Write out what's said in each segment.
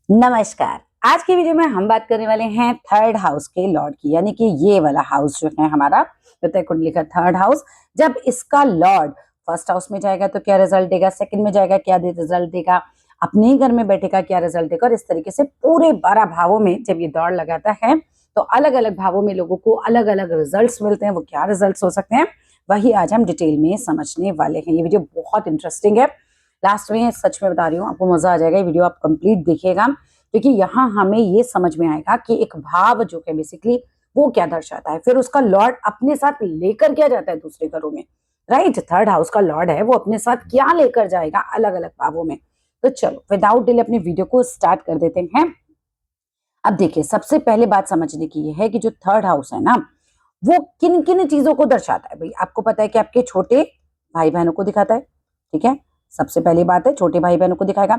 नमस्कार। आज की वीडियो में हम बात करने वाले हैं थर्ड हाउस के लॉर्ड की, यानी कि ये वाला हाउस जो है हमारा प्रत्यय कुंडली का थर्ड हाउस। जब इसका लॉर्ड फर्स्ट हाउस में जाएगा तो क्या रिजल्ट देगा, सेकंड में जाएगा क्या रिजल्ट देगा, अपने ही घर में बैठेगा क्या रिजल्ट देगा, और इस तरीके से पूरे 12 भावों में जब ये दौड़ लगाता है तो अलग अलग भावों में लोगों को अलग अलग रिजल्ट मिलते हैं। वो क्या रिजल्ट हो सकते हैं वही आज हम डिटेल में समझने वाले हैं। ये वीडियो बहुत इंटरेस्टिंग है, लास्ट में सच में बता रही हूँ आपको मजा आ जाएगा। ये वीडियो आप कंप्लीट देखिएगा क्योंकि यहाँ हमें ये समझ में आएगा कि एक भाव जो है बेसिकली वो क्या दर्शाता है, फिर उसका लॉर्ड अपने साथ लेकर क्या जाता है दूसरे घरों में। राइट, थर्ड हाउस का लॉर्ड है, वो अपने साथ क्या लेकर जाएगा अलग अलग भावों में। तो चलो विदाउट डिले अपनी वीडियो को स्टार्ट कर देते हैं। अब देखिए, सबसे पहले बात समझने की ये है कि जो थर्ड हाउस है ना, वो किन किन चीजों को दर्शाता है। भाई आपको पता है कि आपके छोटे भाई बहनों को दिखाता है, ठीक है, सबसे पहली बात है छोटे भाई बहनों को दिखाएगा।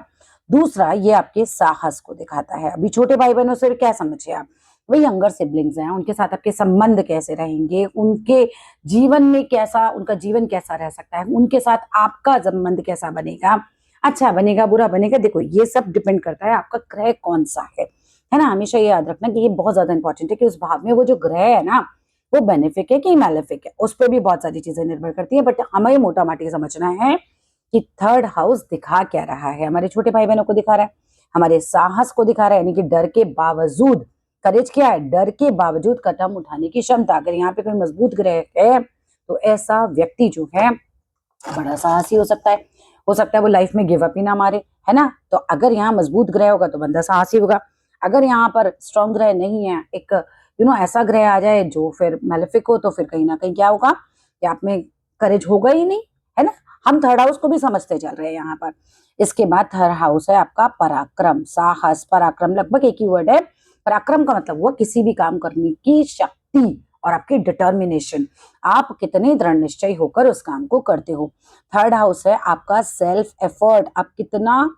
दूसरा, ये आपके साहस को दिखाता है। अभी छोटे भाई बहनों से क्या समझे आप, वही यंगर सिबलिंग्स हैं, उनके साथ आपके संबंध कैसे रहेंगे, उनके जीवन में कैसा, उनका जीवन कैसा रह सकता है, उनके साथ आपका संबंध कैसा बनेगा, अच्छा बनेगा बुरा बनेगा। देखो ये सब डिपेंड करता है आपका ग्रह कौन सा है ना। हमेशा ये याद रखना कि ये बहुत ज्यादा इंपॉर्टेंट है कि उस भाव में वो जो ग्रह है ना वो बेनिफिक है कि मैलेफिक है, उस पर भी बहुत सारी चीजें निर्भर करती है। बट हमें मोटा माटी समझना है कि थर्ड हाउस दिखा क्या रहा है। हमारे छोटे भाई बहनों को दिखा रहा है, हमारे साहस को दिखा रहा है, यानी कि डर के बावजूद, करेज क्या है, डर के बावजूद कदम उठाने की क्षमता। अगर यहाँ पे कोई मजबूत ग्रह है तो ऐसा व्यक्ति जो है बड़ा साहसी हो सकता है वो लाइफ में गिव अप ही ना मारे, है ना। तो अगर यहाँ मजबूत ग्रह होगा तो बंदा साहसी होगा। अगर यहाँ पर स्ट्रॉन्ग ग्रह नहीं है, एक ऐसा ग्रह आ जाए जो फिर मेलेफिक हो, तो फिर कहीं ना कहीं क्या होगा कि आप में करेज होगा ही नहीं, है ना। हम थर्ड हाउस को भी समझते चल रहे हैं यहाँ पर। इसके बाद थर्ड हाउस है आपका पराक्रम, साहस, पराक्रम, लगभग एक ही वर्ड है। पराक्रम का मतलब हुआ किसी भी काम करने की शक्ति और आपकी डिटर्मिनेशन, आप कितने दृढ़ निश्चय होकर उस काम को करते हो। थर्ड हाउस है आपका सेल्फ एफर्ट, आप कितना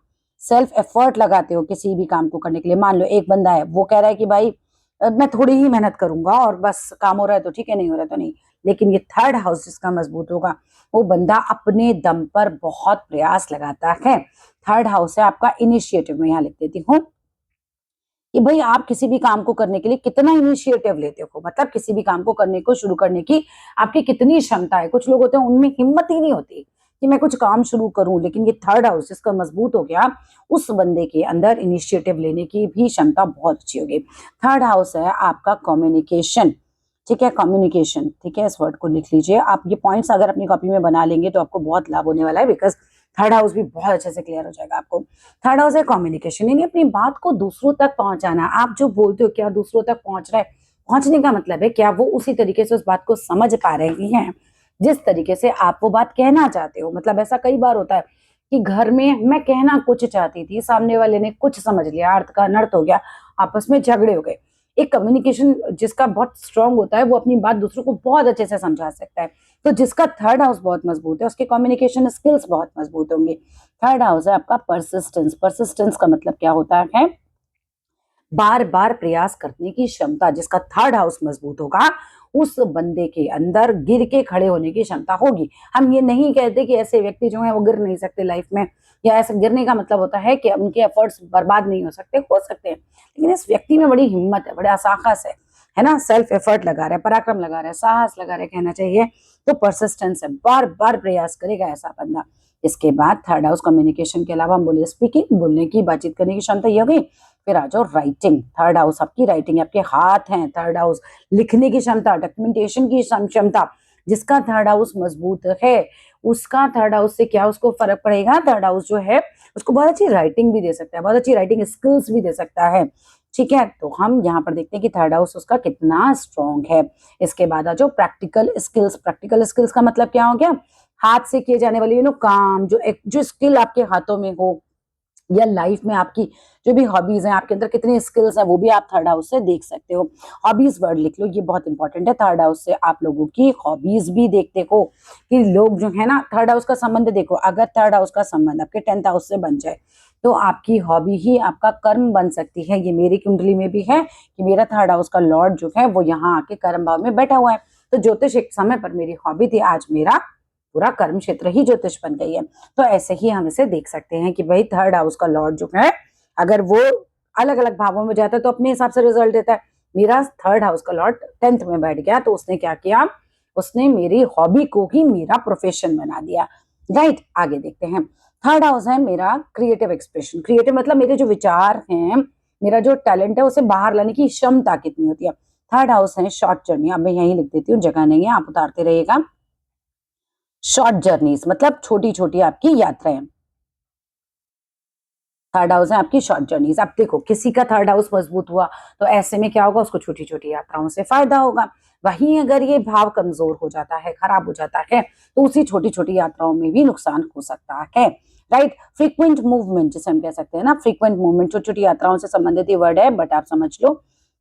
सेल्फ एफर्ट लगाते हो किसी भी काम को करने के लिए। मान लो एक बंदा है, वो कह रहा है कि भाई मैं थोड़ी ही मेहनत करूंगा और बस काम हो रहा है तो ठीक है, नहीं हो रहा है तो नहीं। लेकिन ये थर्ड हाउस जिसका मजबूत होगा वो बंदा अपने दम पर बहुत प्रयास लगाता है। थर्ड हाउस है आपका इनिशिएटिव, में यहाँ लिख देती हूँ कि भाई आप किसी भी काम को करने के लिए कितना इनिशिएटिव लेते हो, मतलब किसी भी काम को करने को शुरू करने की आपकी कितनी क्षमता है। कुछ लोग होते हैं उनमें हिम्मत ही नहीं होती कि मैं कुछ काम शुरू करूं, लेकिन ये थर्ड हाउस जिसका मजबूत हो गया उस बंदे के अंदर इनिशिएटिव लेने की भी क्षमता बहुत अच्छी होगी। थर्ड हाउस है आपका कम्युनिकेशन, ठीक है, कम्युनिकेशन, ठीक है, इस वर्ड को लिख लीजिए आप। ये पॉइंट्स अगर अपनी कॉपी में बना लेंगे तो आपको बहुत लाभ होने वाला है, बिकॉज थर्ड हाउस भी बहुत अच्छे से क्लियर हो जाएगा आपको। थर्ड हाउस है कम्युनिकेशन, यानी अपनी बात को दूसरों तक पहुंचाना। आप जो बोलते हो क्या दूसरों तक पहुंच रहा है, पहुंचने का मतलब है क्या वो उसी तरीके से उस बात को समझ पा रहे हैं जिस तरीके से आप वो बात कहना चाहते हो। मतलब ऐसा कई बार होता है कि घर में मैं कहना कुछ चाहती थी, सामने वाले ने कुछ समझ लिया, अर्थ का अनर्थ हो गया, आपस में झगड़े हो गए। एक कम्युनिकेशन जिसका बहुत स्ट्रांग होता है वो अपनी बात दूसरों को बहुत अच्छे से समझा सकता है। तो जिसका थर्ड हाउस बहुत मजबूत है उसके कम्युनिकेशन स्किल्स बहुत मजबूत होंगे। थर्ड हाउस है आपका परसिस्टेंस। परसिस्टेंस का मतलब क्या होता है, बार बार प्रयास करने की क्षमता। जिसका थर्ड हाउस मजबूत होगा उस बंदे के अंदर गिर के खड़े होने की क्षमता होगी। हम ये नहीं कहते कि ऐसे व्यक्ति जो है वो गिर नहीं सकते लाइफ में, या ऐसे गिरने का मतलब होता है कि उनके एफर्ट्स बर्बाद नहीं हो सकते हैं। लेकिन इस व्यक्ति में बड़ी हिम्मत है, बड़ा साहस है ना, सेल्फ एफर्ट लगा रहा है, पराक्रम लगा रहा है, साहस लगा रहा है कहना चाहिए। तो परसिस्टेंस है, बार बार प्रयास करेगा ऐसा बंदा। इसके बाद थर्ड हाउस कम्युनिकेशन के अलावा हम बोले स्पीकिंग, बोलने की, बातचीत करने की क्षमता ये होगी। फिर आ जाओ राइटिंग, थर्ड हाउस आपकी राइटिंग, आपके हाथ हैं। थर्ड हाउस लिखने की क्षमता, डॉक्यूमेंटेशन की क्षमता। जिसका थर्ड हाउस मजबूत है उसका थर्ड हाउस से क्या उसको फर्क पड़ेगा, थर्ड हाउस जो है उसको बहुत अच्छी राइटिंग भी दे सकता है, बहुत अच्छी राइटिंग स्किल्स भी दे सकता है, ठीक है। तो हम यहाँ पर देखते हैं कि थर्ड हाउस उसका कितना स्ट्रॉन्ग है। इसके बाद आ जाओ प्रैक्टिकल स्किल्स। प्रैक्टिकल स्किल्स का मतलब क्या हो गया, हाथ से किए जाने वाले काम, जो स्किल आपके हाथों में हो, या लाइफ में आपकी जो भी हॉबीज हैं, आपके अंदर कितनी स्किल्स हैं, वो भी आप थर्ड हाउस से देख सकते हो। हॉबीज वर्ड लिख लो, ये बहुत इंपॉर्टेंट है। थर्ड हाउस से आप लोगों की हॉबीज भी देखते हो कि लोग जो है ना, थर्ड हाउस का संबंध देखो, अगर थर्ड हाउस का संबंध आपके 10th हाउस से बन जाए तो आपकी हॉबी ही आपका कर्म बन सकती है। ये मेरी कुंडली में भी है कि मेरा थर्ड हाउस का लॉर्ड जो है वो यहाँ आके कर्म भाव में बैठा हुआ है। तो ज्योतिष एक समय पर मेरी हॉबी थी, आज मेरा पूरा कर्म क्षेत्र ही ज्योतिष बन गई है। तो ऐसे ही हम इसे देख सकते हैं कि भाई थर्ड हाउस का लॉर्ड जो है अगर वो अलग अलग भावों में जाता है तो अपने हिसाब से रिजल्ट देता है। मेरा थर्ड हाउस का लॉर्ड 10th में बैठ गया तो उसने क्या किया, उसने मेरी हॉबी को ही मेरा प्रोफेशन बना दिया। राइट, आगे देखते हैं। थर्ड हाउस है मेरा क्रिएटिव एक्सप्रेशन। क्रिएटिव मतलब मेरे जो विचार हैं, मेरा जो टैलेंट है उसे बाहर लाने की क्षमता कितनी होती है। थर्ड हाउस है शॉर्ट जर्नी। अब मैं यहीं लिख देती हूँ, जगह नहीं है, आप उतारते रहिएगा। शॉर्ट जर्नीज मतलब छोटी छोटी आपकी यात्राएं। थर्ड हाउस है आपकी शॉर्ट जर्नीज। अब देखो किसी का थर्ड हाउस मजबूत हुआ तो ऐसे में क्या होगा, उसको छोटी छोटी यात्राओं से फायदा होगा। वहीं अगर ये भाव कमजोर हो जाता है, खराब हो जाता है, तो उसी छोटी छोटी यात्राओं में भी नुकसान हो सकता है। राइट, फ्रीक्वेंट मूवमेंट जिसे हम कह सकते हैं ना, फ्रीक्वेंट मूवमेंट, छोटी छोटी यात्राओं से संबंधित ये वर्ड है, बट आप समझ लो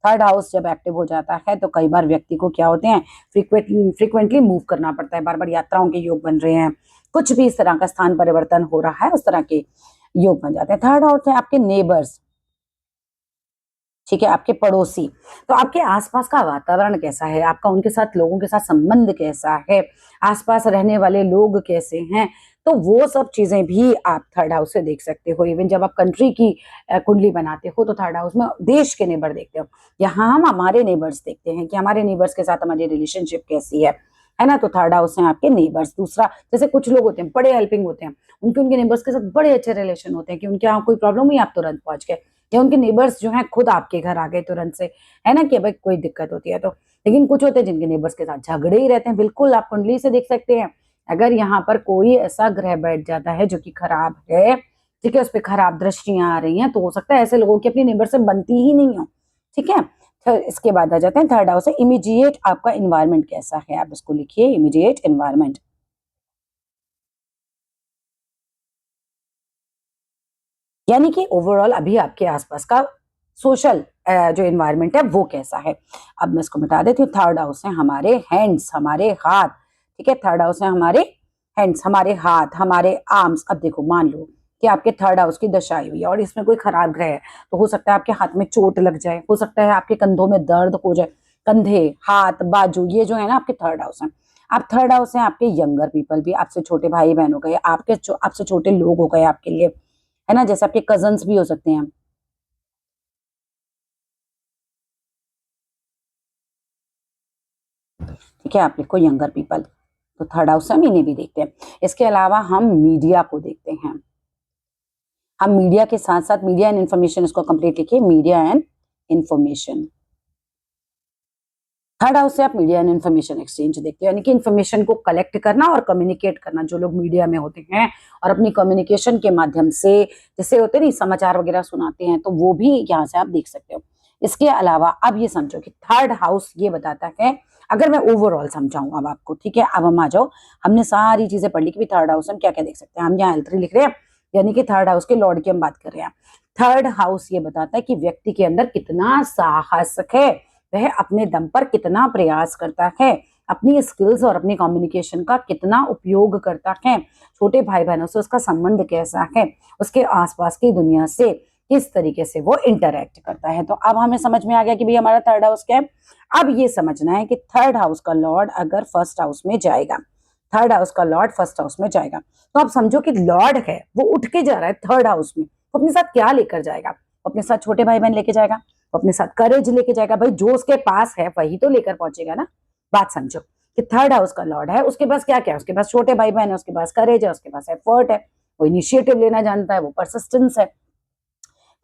थर्ड हाउस जब एक्टिव हो जाता है तो कई बार व्यक्ति को क्या होते हैं, फ्रीक्वेंटली मूव करना पड़ता है, बार बार यात्राओं के योग बन रहे हैं, कुछ भी इस तरह का स्थान परिवर्तन हो रहा है, उस तरह के योग बन जाते हैं। थर्ड हाउस है आपके नेबर्स, ठीक है, आपके पड़ोसी। तो आपके आसपास का वातावरण कैसा है, आपका उनके साथ, लोगों के साथ संबंध कैसा है, आसपास रहने वाले लोग कैसे हैं, तो वो सब चीजें भी आप थर्ड हाउस से देख सकते हो। इवन जब आप कंट्री की कुंडली बनाते हो तो थर्ड हाउस में देश के नेबर देखते हो। यहाँ हम हमारे नेबर्स देखते हैं कि हमारे नेबर्स के साथ हमारी रिलेशनशिप कैसी है ना। तो थर्ड हाउस है आपके नेबर्स। दूसरा, जैसे कुछ लोग होते हैं बड़े हेल्पिंग होते हैं, उनके नेबर्स के साथ बड़े अच्छे रिलेशन होते हैं कि उनके यहाँ कोई प्रॉब्लम हुई आप तुरंत पहुंच गए, या उनके नेबर्स जो हैं खुद आपके घर आ गए तुरंत से, है ना, कि भाई कोई दिक्कत होती है तो। लेकिन कुछ होते हैं जिनके नेबर्स के साथ झगड़े ही रहते हैं। बिल्कुल आप कुंडली से देख सकते हैं, अगर यहाँ पर कोई ऐसा ग्रह बैठ जाता है जो कि खराब है, ठीक है, उस पर खराब दृष्टियां आ रही हैं, तो हो सकता है ऐसे लोगों की अपनी नेबर से बनती ही नहीं हो। ठीक है, तो इसके बाद आ जाते हैं थर्ड हाउस है इमीडिएट आपका इन्वायरमेंट कैसा है। आप इसको लिखिए, इमीडिएट इन्वायरमेंट। यानी कि ओवरऑल अभी आपके आसपास का सोशल जो इन्वायरमेंट है वो कैसा है। अब मैं इसको मिटा देती हूँ। थर्ड हाउस है हमारे हैंड्स, हमारे हाथ, ठीक है, थर्ड हाउस है हमारे हैंड्स, हमारे हाथ, हमारे आर्म्स। अब देखो मान लो कि आपके थर्ड हाउस की दशा आई हुई है और इसमें कोई खराब ग्रह है, तो हो सकता है आपके हाथ में चोट लग जाए, हो सकता है आपके कंधों में दर्द हो जाए, कंधे, हाथ, बाजू, ये जो है ना आपके थर्ड हाउस है। आप थर्ड हाउस है आपके यंगर पीपल भी, आपसे छोटे भाई बहन हो गए, आपसे छोटे लोग हो गए आपके लिए, है ना, जैसे आपके कजन्स भी हो सकते हैं। ठीक है, आप लिखो यंगर पीपल। तो थर्ड हाउस हम इन्हें भी देखते हैं। इसके अलावा हम मीडिया को देखते हैं। हम मीडिया के साथ साथ मीडिया एंड इन्फॉर्मेशन, इसको कंप्लीट लिखिए, media and information. Third house से आप मीडिया एंड इन्फॉर्मेशन एक्सचेंज देखते हो, यानी कि इन्फॉर्मेशन को कलेक्ट करना और कम्युनिकेट करना। जो लोग मीडिया में होते हैं और अपनी कम्युनिकेशन के माध्यम से, जैसे होते नहीं समाचार वगैरह सुनाते हैं, तो वो भी यहाँ से आप देख सकते हो। इसके अलावा अब ये समझो कि थर्ड हाउस ये बताता है, अगर मैं ओवरऑल समझाऊं अब आपको, ठीक है, अब हम आ जाओ, हमने सारी चीजें पढ़ ली कि थर्ड हाउस हम क्या क्या देख सकते हैं। हम यहाँ L3 लिख रहे हैं, यानी कि थर्ड हाउस के लॉर्ड की हम बात कर रहे हैं। थर्ड हाउस ये बताता है कि व्यक्ति के अंदर कितना साहस है, वह अपने दम पर कितना प्रयास करता है, अपनी स्किल्स और अपनी कम्युनिकेशन का कितना उपयोग करता है, छोटे भाई बहनों से उसका संबंध कैसा है, उसके आसपास की दुनिया से किस तरीके से वो इंटरेक्ट करता है। तो अब हमें समझ में आ गया कि भाई हमारा थर्ड हाउस क्या है। अब ये समझना है कि थर्ड हाउस का लॉर्ड अगर फर्स्ट हाउस में जाएगा, थर्ड हाउस का लॉर्ड फर्स्ट हाउस में जाएगा, तो आप समझो कि लॉर्ड है वो उठ के जा रहा है थर्ड हाउस में, तो अपने साथ क्या लेकर जाएगा, अपने साथ छोटे भाई बहन लेके जाएगा, अपने साथ करेज लेके जाएगा। भाई जो उसके पास है वही तो लेकर पहुंचेगा ना। बात समझो कि थर्ड हाउस का लॉर्ड है, उसके पास क्या क्या है, उसके पास छोटे भाई बहन है, उसके पास करेज है, उसके पास एफर्ट है, वो इनिशिएटिव लेना जानता है, वो परसिस्टेंस है,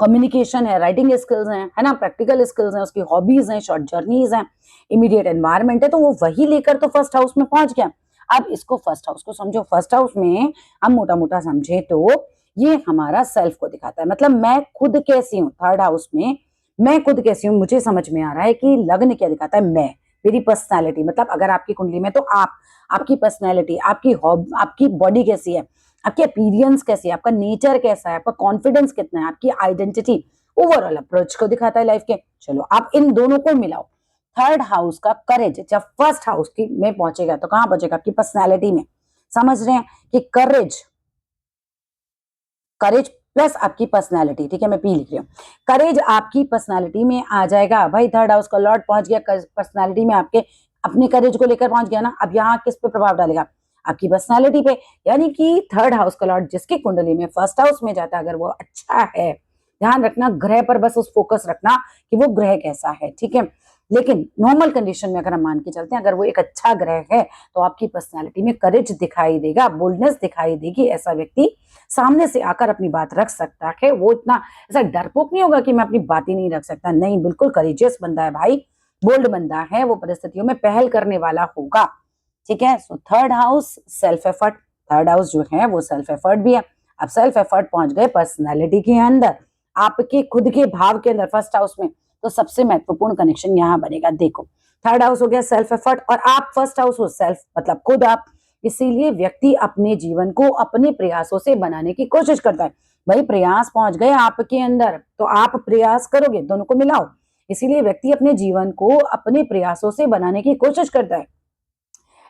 कम्युनिकेशन है, राइटिंग स्किल्स हैं, है ना, प्रैक्टिकल स्किल्स हैं, उसकी हॉबीज हैं, शॉर्ट जर्नीज हैं, इमीडिएट एनवायरमेंट है, तो वो वही लेकर तो फर्स्ट हाउस में पहुंच गया। अब इसको फर्स्ट हाउस को समझो। फर्स्ट हाउस में हम मोटा मोटा समझे तो ये हमारा सेल्फ को दिखाता है, मतलब मैं खुद कैसी हूँ। थर्ड हाउस में मैं खुद कैसी हूँ, मुझे समझ में आ रहा है कि लग्न क्या दिखाता है, मैं, मेरी पर्सनैलिटी, मतलब अगर आपकी कुंडली में तो आप, आपकी पर्सनैलिटी, आपकी बॉडी कैसी है, आपकी अपीयरेंस कैसी है, आपका नेचर कैसा है, आपका कॉन्फिडेंस कितना है, आपकी आइडेंटिटी, ओवरऑल अप्रोच को दिखाता है लाइफ के। चलो आप इन दोनों को मिलाओ। थर्ड हाउस का करेज जब फर्स्ट हाउस की में पहुंचेगा तो कहां पहुंचेगा, आपकी पर्सनैलिटी में। समझ रहे हैं कि करेज, करेज प्लस आपकी पर्सनैलिटी, ठीक है, मैं पी लिख रही हूँ। करेज आपकी पर्सनैलिटी में आ जाएगा। भाई थर्ड हाउस का लॉर्ड पहुंच गया पर्सनैलिटी में, आपके अपने करेज को लेकर पहुंच गया ना। अब यहाँ किस पे प्रभाव डालेगा, आपकी पर्सनैलिटी पे। यानी कि थर्ड हाउस का लॉर्ड जिसकी कुंडली में फर्स्ट हाउस में जाता है, अगर वो अच्छा है, ध्यान रखना ग्रह पर बस उस फोकस रखना कि वो ग्रह कैसा है, ठीक है। लेकिन नॉर्मल कंडीशन में अगर हम मान के चलते हैं, अगर वो एक अच्छा ग्रह है तो आपकी पर्सनालिटी में करेज दिखाई देगा, बोल्डनेस दिखाई देगी। ऐसा व्यक्ति सामने से आकर अपनी बात रख सकता है। वो इतना ऐसा डरपोक नहीं होगा कि मैं अपनी बात ही नहीं रख सकता, नहीं, बिल्कुल करेजियस बंदा है भाई, बोल्ड बंदा है, वो परिस्थितियों में पहल करने वाला होगा, ठीक है। So third house self effort, third house जो है वो सेल्फ एफर्ट भी है। अब सेल्फ एफर्ट पहुंच गए पर्सनैलिटी के अंदर, आपके खुद के भाव के अंदर, फर्स्ट हाउस में, तो सबसे महत्वपूर्ण कनेक्शन यहाँ बनेगा। देखो, थर्ड हाउस हो गया सेल्फ एफर्ट और आप फर्स्ट हाउस हो सेल्फ, मतलब खुद आप। इसीलिए व्यक्ति अपने जीवन को अपने प्रयासों से बनाने की कोशिश करता है। भाई प्रयास पहुंच गए आपके अंदर तो आप प्रयास करोगे, दोनों को मिलाओ। इसीलिए व्यक्ति अपने जीवन को अपने प्रयासों से बनाने की कोशिश करता है।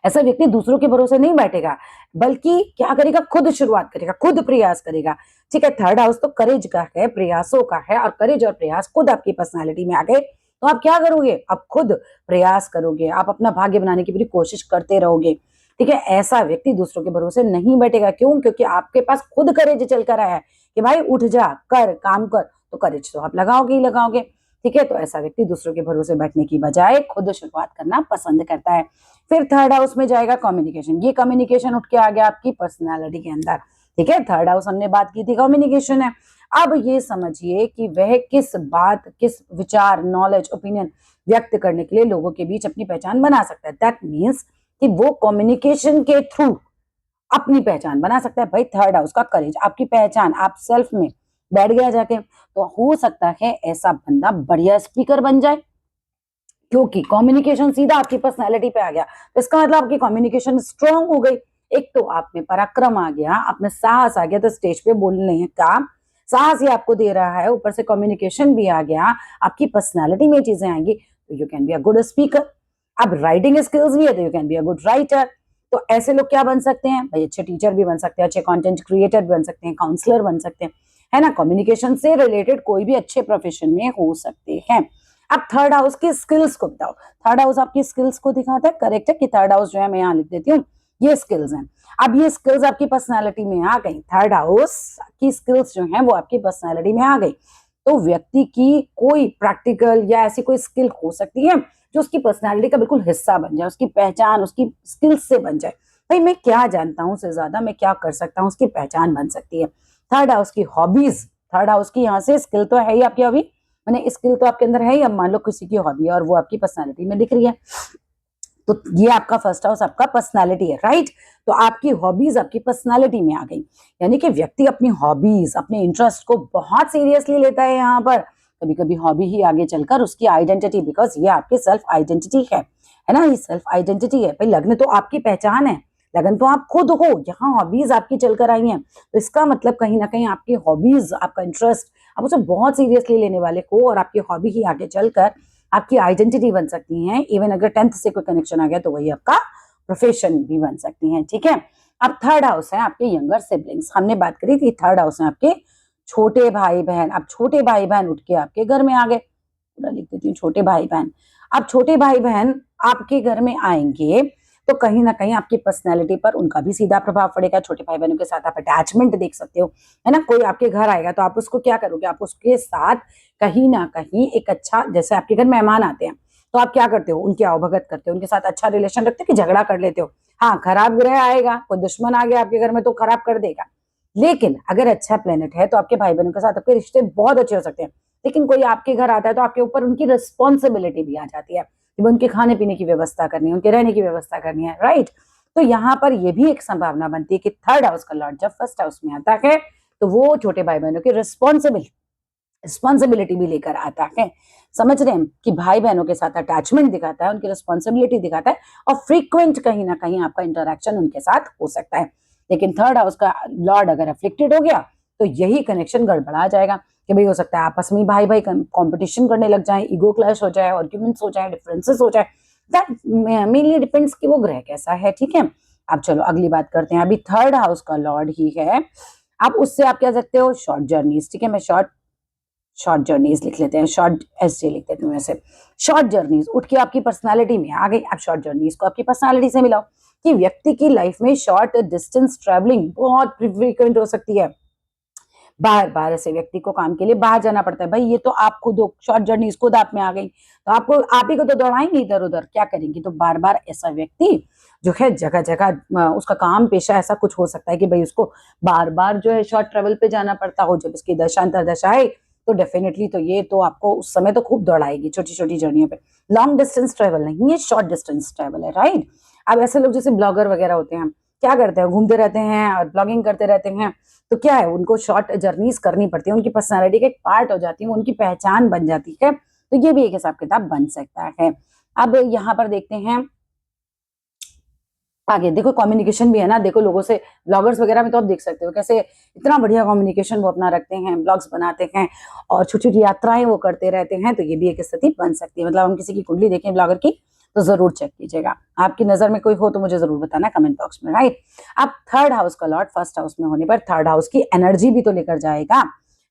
ऐसा व्यक्ति दूसरों के भरोसे नहीं बैठेगा, बल्कि क्या करेगा, खुद शुरुआत करेगा, खुद प्रयास करेगा, ठीक है। थर्ड हाउस तो करेज का है, प्रयासों का है, और करेज और प्रयास खुद आपकी पर्सनालिटी में आ गए तो आप क्या करोगे, आप खुद प्रयास करोगे, आप अपना भाग्य बनाने की पूरी कोशिश करते रहोगे, ठीक है। ऐसा व्यक्ति दूसरों के भरोसे नहीं बैठेगा। क्यों? क्योंकि आपके पास खुद करेज चल कर आया है कि भाई उठ जा, कर, काम कर, तो करेज तो आप लगाओगे ही लगाओगे, ठीक है। तो ऐसा व्यक्ति दूसरों के भरोसे बैठने की बजाय खुद शुरुआत करना पसंद करता है। फिर थर्ड हाउस में जाएगा कम्युनिकेशन। ये कम्युनिकेशन उठ के आ गया आपकी पर्सनालिटी के अंदर, ठीक है। थर्ड हाउस हमने बात की थी कम्युनिकेशन है। अब ये समझिए कि वह किस बात, किस विचार, नॉलेज, ओपिनियन व्यक्त करने के लिए लोगों के बीच अपनी पहचान बना सकता है। दैट मीन्स कि वो कम्युनिकेशन के थ्रू अपनी पहचान बना सकता है। भाई थर्ड हाउस का करेज, आपकी पहचान, आप सेल्फ में बैठ गया जाके, तो हो सकता है ऐसा बंदा बढ़िया स्पीकर बन जाए, क्योंकि कम्युनिकेशन सीधा आपकी पर्सनालिटी पे आ गया। तो इसका मतलब आपकी कम्युनिकेशन स्ट्रांग हो गई। एक तो आप में पराक्रम आ गया, आप में साहस आ गया, तो स्टेज पे बोलने का साहस ही आपको दे रहा है, ऊपर से कम्युनिकेशन भी आ गया, आपकी पर्सनालिटी में चीजें आएंगी, तो you can be a good speaker. अब राइटिंग स्किल्स भी है तो you can be a good writer. तो ऐसे लोग क्या बन सकते हैं भाई, अच्छे टीचर भी बन सकते हैं, अच्छे कंटेंट क्रिएटर भी बन सकते हैं, काउंसलर बन सकते हैं, है ना। कम्युनिकेशन से रिलेटेड कोई भी अच्छे प्रोफेशन में हो सकते हैं। अब थर्ड हाउस की स्किल्स को बताओ। थर्ड हाउस आपकी स्किल्स को दिखाता है, करेक्ट है कि थर्ड हाउस जो है मैं यहाँ लिख देती हूँ, ये स्किल्स हैं। अब ये स्किल्स आपकी पर्सनालिटी में आ गई, थर्ड हाउस की स्किल्स जो है वो आपकी पर्सनालिटी में आ गई, तो व्यक्ति की कोई प्रैक्टिकल या ऐसी कोई स्किल हो सकती है जो उसकी पर्सनालिटी का बिल्कुल हिस्सा बन जाए, उसकी पहचान उसकी स्किल्स से बन जाए। भाई मैं क्या जानता हूँ से ज्यादा मैं क्या कर सकता हूँ, उसकी पहचान बन सकती है। थर्ड हाउस की हॉबीज, थर्ड हाउस की यहाँ से स्किल तो है ही आपकी हॉबी, मैंने स्किल तो आपके अंदर है ही। अब मान लो किसी की हॉबी है और वो आपकी पर्सनालिटी में दिख रही है, तो ये आपका फर्स्ट हाउस आपका पर्सनालिटी है, राइट। तो आपकी हॉबीज आपकी पर्सनालिटी में आ गई, यानी कि व्यक्ति अपनी हॉबीज, अपने इंटरेस्ट को बहुत सीरियसली लेता है। यहाँ पर कभी कभी हॉबी ही आगे चलकर उसकी आइडेंटिटी, बिकॉज ये आपकी सेल्फ आइडेंटिटी है ना, ये सेल्फ आइडेंटिटी है। भाई लगन तो आपकी पहचान है, लगन तो आप खुद हो, यहाँ हॉबीज आपकी चलकर आई हैं, तो इसका मतलब कहीं ना कहीं आपकी हॉबीज, आपका इंटरेस्ट, आप उसे बहुत सीरियसली लेने वाले को, और आपकी हॉबी ही आगे चलकर आपकी आइडेंटिटी बन सकती हैं। इवन अगर 10th से कोई कनेक्शन आ गया तो वही आपका प्रोफेशन भी बन सकती हैं, ठीक है। अब थर्ड हाउस है आपके यंगर सिबलिंग्स, हमने बात करी थी थर्ड हाउस है आपके छोटे भाई बहन। अब छोटे भाई बहन उठ के आपके घर में आ गए, पूरा लिख देती हूँ छोटे भाई बहन। अब छोटे भाई बहन आपके घर में आएंगे तो कहीं ना कहीं आपकी पर्सनैलिटी पर उनका भी सीधा प्रभाव पड़ेगा। छोटे भाई बहनों के साथ आप अटैचमेंट देख सकते हो, है ना। कोई आपके घर आएगा तो आप उसको क्या करोगे, आप उसके साथ कहीं ना कहीं एक अच्छा, जैसे आपके घर मेहमान आते हैं तो आप क्या करते हो, उनकी आवभगत करते हो, उनके साथ अच्छा रिलेशन रखते हो कि झगड़ा कर लेते हो। हाँ, खराब ग्रह आएगा, कोई दुश्मन आ गया आपके घर में तो खराब कर देगा, लेकिन अगर अच्छा प्लेनेट है तो आपके भाई बहनों के साथ आपके रिश्ते बहुत अच्छे हो सकते हैं। लेकिन कोई आपके घर आता है तो आपके ऊपर उनकी रिस्पॉन्सिबिलिटी भी आ जाती है कि उनके खाने पीने की व्यवस्था करनी है, उनके रहने की व्यवस्था करनी है, राइट। तो यहाँ पर यह भी एक संभावना बनती है कि थर्ड हाउस का लॉर्ड जब फर्स्ट हाउस में आता है तो वो छोटे भाई बहनों की रिस्पॉन्सिबिलिटी भी लेकर आता है। समझ रहे हैं कि भाई बहनों के साथ अटैचमेंट दिखाता है, उनकी रिस्पॉन्सिबिलिटी दिखाता है, और फ्रीक्वेंट कहीं ना कहीं आपका इंटरेक्शन उनके साथ हो सकता है। लेकिन थर्ड हाउस का लॉर्ड अगर अफ्लिक्टेड हो गया तो यही कनेक्शन गड़बड़ा जाएगा कि भाई हो सकता है आपस में भाई भाई कंपटीशन करने लग जाए, ईगो क्लैश हो जाए, आर्ग्यूमेंट्स हो जाए, डिफरेंसेस हो जाए। दैट मेनली डिपेंड्स कि वो ग्रह कैसा है, ठीक है। अब चलो अगली बात करते हैं। अभी थर्ड हाउस का लॉर्ड ही है, अब उससे आप कह सकते हो शॉर्ट जर्नीज, ठीक है। मैं शॉर्ट जर्नीज लिख लेते हैं, शॉर्ट एस लिख देते हैं वैसे। शॉर्ट जर्नीज उठ के आपकी पर्सनालिटी में आ गई। अब शॉर्ट जर्नीज को आपकी पर्सनालिटी से मिलाओ कि व्यक्ति की लाइफ में शॉर्ट डिस्टेंस ट्रैवलिंग बहुत फ्रीक्वेंट हो सकती है। बार बार ऐसे व्यक्ति को काम के लिए बाहर जाना पड़ता है। भाई ये तो आप खुद हो, शॉर्ट जर्नी खुद आप में आ गई तो आपको आप ही को तो दौड़ाएंगे इधर उधर, क्या करेंगी। तो बार बार ऐसा व्यक्ति जो है जगह जगह उसका काम पेशा ऐसा कुछ हो सकता है कि भाई उसको बार बार जो है शॉर्ट ट्रेवल पे जाना पड़ता हो। जब इसकी दशांतर दशा है तो डेफिनेटली तो ये तो आपको उस समय तो खूब दौड़ाएगी छोटी छोटी जर्नियों पे। लॉन्ग डिस्टेंस ट्रेवल नहीं है, शॉर्ट डिस्टेंस ट्रेवल है, राइट। अब ऐसे लोग जैसे ब्लॉगर वगैरह होते हैं, क्या करते हैं, घूमते रहते हैं और ब्लॉगिंग करते रहते हैं। तो क्या है, उनको शॉर्ट जर्नीज करनी पड़ती है, उनकी पर्सनालिटी का एक पार्ट हो जाती है, उनकी पहचान बन जाती है। तो ये भी एक हिसाब किताब बन सकता है। अब यहाँ पर देखते हैं आगे, देखो कम्युनिकेशन भी है ना, देखो लोगों से, ब्लॉगर्स वगैरह में तो आप देख सकते हो कैसे इतना बढ़िया कम्युनिकेशन वो अपना रखते हैं, ब्लॉग्स बनाते हैं और छोटी छोटी यात्राएं वो करते रहते हैं। तो ये भी एक स्थिति बन सकती है। मतलब हम किसी की कुंडली देखें ब्लॉगर की तो जरूर चेक कीजिएगा। आपकी नजर में कोई हो तो मुझे जरूर बताना कमेंट बॉक्स में, राइट। अब थर्ड हाउस का लॉर्ड फर्स्ट हाउस में होने पर थर्ड हाउस की एनर्जी भी तो लेकर जाएगा,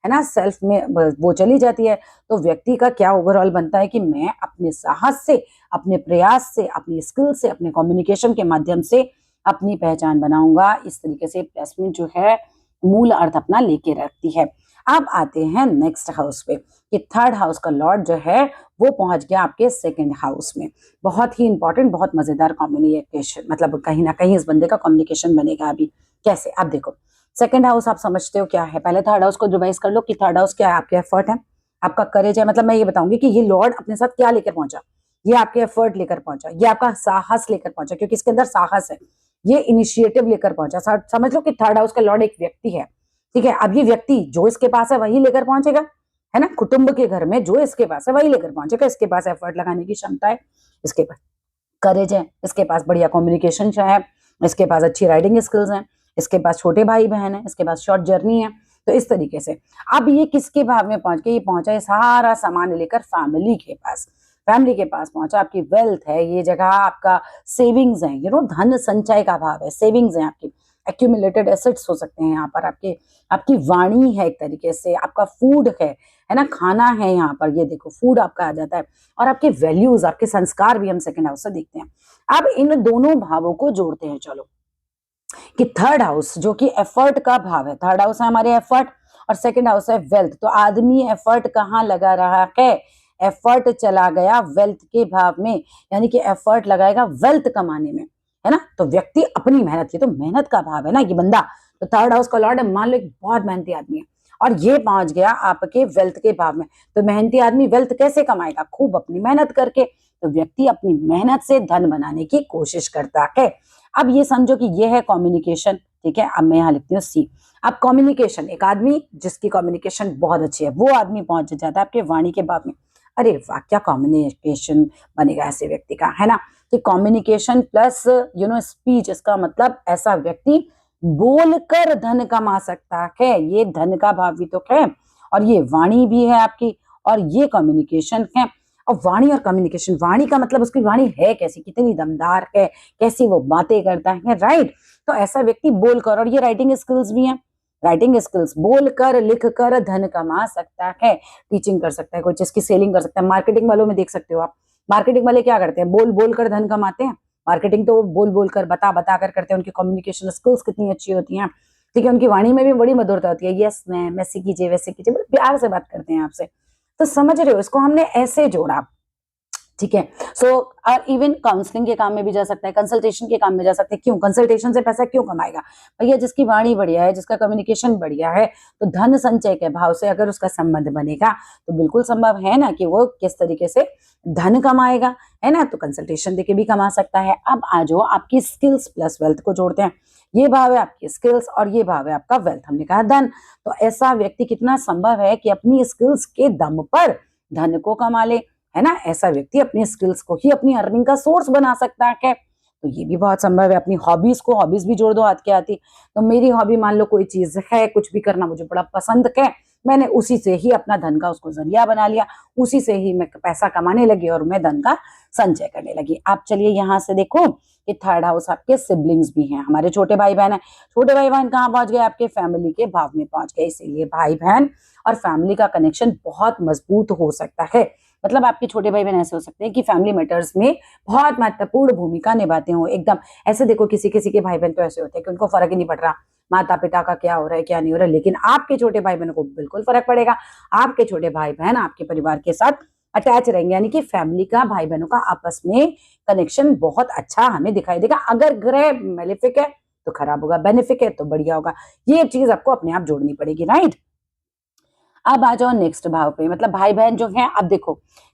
है ना, सेल्फ में वो चली जाती है। तो व्यक्ति का क्या ओवरऑल बनता है कि मैं अपने साहस से, अपने प्रयास से, अपनी स्किल से, अपने कम्युनिकेशन के माध्यम से अपनी पहचान बनाऊंगा। इस तरीके से प्लेसमेंट जो है मूल अर्थ अपना लेके रखती है। अब आते हैं नेक्स्ट हाउस पे कि थर्ड हाउस का लॉर्ड जो है वो पहुंच गया आपके सेकंड हाउस में। बहुत ही इंपॉर्टेंट, बहुत मजेदार कम्युनिकेशन, मतलब कहीं ना कहीं इस बंदे का कम्युनिकेशन बनेगा। अभी कैसे, अब देखो सेकंड हाउस आप समझते हो क्या है। पहले थर्ड हाउस को रिवाइज कर लो कि थर्ड हाउस क्या है, आपके एफर्ट है, आपका करेज है। मतलब मैं ये बताऊंगी कि ये लॉर्ड अपने साथ क्या लेकर पहुंचा, ये आपके एफर्ट लेकर पहुंचा, ये आपका साहस लेकर पहुंचा, क्योंकि इसके अंदर साहस है, ये इनिशिएटिव लेकर पहुंचा। समझ लो कि थर्ड हाउस का लॉर्ड एक व्यक्ति है, ठीक है। अब ये व्यक्ति जो इसके पास है वही लेकर पहुंचेगा, है ना। कुटुंब के घर में जो इसके पास है वही लेकर पहुंचेगा। इसके पास एफर्ट लगाने की क्षमता है, इसके पास करेज है, इसके पास बढ़िया कम्युनिकेशन है, इसके पास अच्छी राइटिंग स्किल्स हैं, इसके पास छोटे भाई बहन है, इसके पास शॉर्ट जर्नी है। तो इस तरीके से अब ये किसके भाव में पहुंच के, ये पहुंचा है सारा सामान लेकर फैमिली के पास। फैमिली के पास पहुंचा, आपकी वेल्थ है, ये जगह आपका सेविंग्स है, धन संचय का भाव है, सेविंग्स है आपकी, एक्यूमुलेटेड एसेट्स हो सकते हैं यहाँ पर, आपके आपकी वाणी है एक तरीके से, आपका फूड है ना, खाना है यहाँ पर, ये देखो फूड आपका आ जाता है। और आपके वैल्यूज, आपके संस्कार भी हम सेकंड हाउस से देखते हैं। अब इन दोनों भावों को जोड़ते हैं, चलो, कि थर्ड हाउस जो कि एफर्ट का भाव है, थर्ड हाउस है हमारे एफर्ट और सेकंड हाउस है वेल्थ। तो आदमी एफर्ट कहाँ लगा रहा है, एफर्ट चला गया वेल्थ के भाव में, यानी कि एफर्ट लगाएगा वेल्थ कमाने में, है ना। तो व्यक्ति अपनी मेहनत, ये तो मेहनत का भाव है ना ये बंदा। तो थर्ड हाउस का लॉर्ड है, मान लो एक बहुत मेहनती आदमी है और ये पहुंच गया आपके वेल्थ के भाव में। तो मेहनती आदमी वेल्थ कैसे कमाएगा, खूब अपनी मेहनत करके। तो व्यक्ति अपनी मेहनत से धन बनाने की कोशिश करता है। अब ये समझो कि ये है कम्युनिकेशन, ठीक है। अब मैं यहाँ लिखती हूँ सी। अब कम्युनिकेशन, एक आदमी जिसकी कम्युनिकेशन बहुत अच्छी है वो आदमी पहुंच जाता है आपके वाणी के भाव में। अरे वाह, क्या कम्युनिकेशन बनेगा ऐसे व्यक्ति का, है ना। कि कम्युनिकेशन प्लस स्पीच, इसका मतलब ऐसा व्यक्ति बोलकर धन कमा सकता है। ये धन का भाव भी तो है और ये वाणी भी है आपकी और ये कम्युनिकेशन है। और वाणी और कम्युनिकेशन, वाणी का मतलब उसकी वाणी है कैसी, कितनी दमदार है, कैसी वो बातें करता है, राइट। तो ऐसा व्यक्ति बोलकर, और ये राइटिंग स्किल्स भी है, राइटिंग स्किल्स, बोलकर लिखकर धन कमा सकता है। टीचिंग कर सकता है, कोई चीज की सेलिंग कर सकता है। मार्केटिंग वालों में देख सकते हो आप, मार्केटिंग वाले क्या करते हैं, बोल बोल कर धन कमाते हैं। मार्केटिंग तो बोल बोल कर, बता बता कर करते हैं। उनकी कम्युनिकेशन स्किल्स कितनी अच्छी होती हैं, ठीक है। उनकी वाणी में भी बड़ी मधुरता होती है, यस मैम, ऐसे कीजिए वैसे कीजिए, बड़े प्यार से बात करते हैं आपसे। तो समझ रहे हो, इसको हमने ऐसे जोड़ा, ठीक है। सो और इवन काउंसलिंग के काम में भी जा सकता है, कंसल्टेशन के काम में जा सकते हैं। क्यों, कंसल्टेशन से पैसा क्यों कमाएगा भैया, जिसकी वाणी बढ़िया है, जिसका कम्युनिकेशन बढ़िया है। तो धन संचय के भाव से अगर उसका संबंध बनेगा तो बिल्कुल संभव है ना कि वो किस तरीके से धन कमाएगा, है ना। तो कंसल्टेशन देके भी कमा सकता है। अब आ जाओ आपकी स्किल्स प्लस वेल्थ को जोड़ते हैं। ये भाव है आपकी स्किल्स और ये भाव है आपका वेल्थ, हमने कहा धन। तो ऐसा व्यक्ति कितना संभव है कि अपनी स्किल्स के दम पर धन को कमा ले, है ना। ऐसा व्यक्ति अपनी स्किल्स को ही अपनी अर्निंग का सोर्स बना सकता है। तो ये भी बहुत संभव है। अपनी हॉबीज को, हॉबीज भी जोड़ दो हाथ के आती। तो मेरी हॉबी मान लो कोई चीज है, कुछ भी करना मुझे बड़ा पसंद है, मैंने उसी से ही अपना धन का उसको जरिया बना लिया, उसी से ही मैं पैसा कमाने लगी और मैं धन का संचय करने लगी। आप चलिए यहाँ से देखो कि थर्ड हाउस आपके सिबलिंग्स भी हैं, हमारे छोटे भाई बहन है। छोटे भाई बहन कहाँ पहुंच गए, आपके फैमिली के भाव में पहुंच गए। इसीलिए भाई बहन और फैमिली का कनेक्शन बहुत मजबूत हो सकता है। मतलब आपके छोटे भाई बहन ऐसे हो सकते हैं कि फैमिली मैटर्स में बहुत महत्वपूर्ण भूमिका निभाते हो एकदम। ऐसे देखो किसी किसी के भाई बहन तो ऐसे होते हैं कि उनको फर्क ही नहीं पड़ रहा माता पिता का क्या हो रहा है क्या नहीं हो रहा है, लेकिन आपके छोटे भाई बहनों को बिल्कुल फर्क पड़ेगा। आपके छोटे भाई बहन आपके परिवार के साथ अटैच रहेंगे, यानी कि फैमिली का भाई बहनों का आपस में कनेक्शन बहुत अच्छा हमें दिखाई देगा। अगर ग्रह मेलेफिक है तो खराब होगा, बेनिफिक है तो बढ़िया होगा। ये चीज आपको अपने आप जोड़नी पड़ेगी, राइट। अब आ जाओ नेक्स्ट भाव पे, मतलब भाई बहन जो है, अब देखो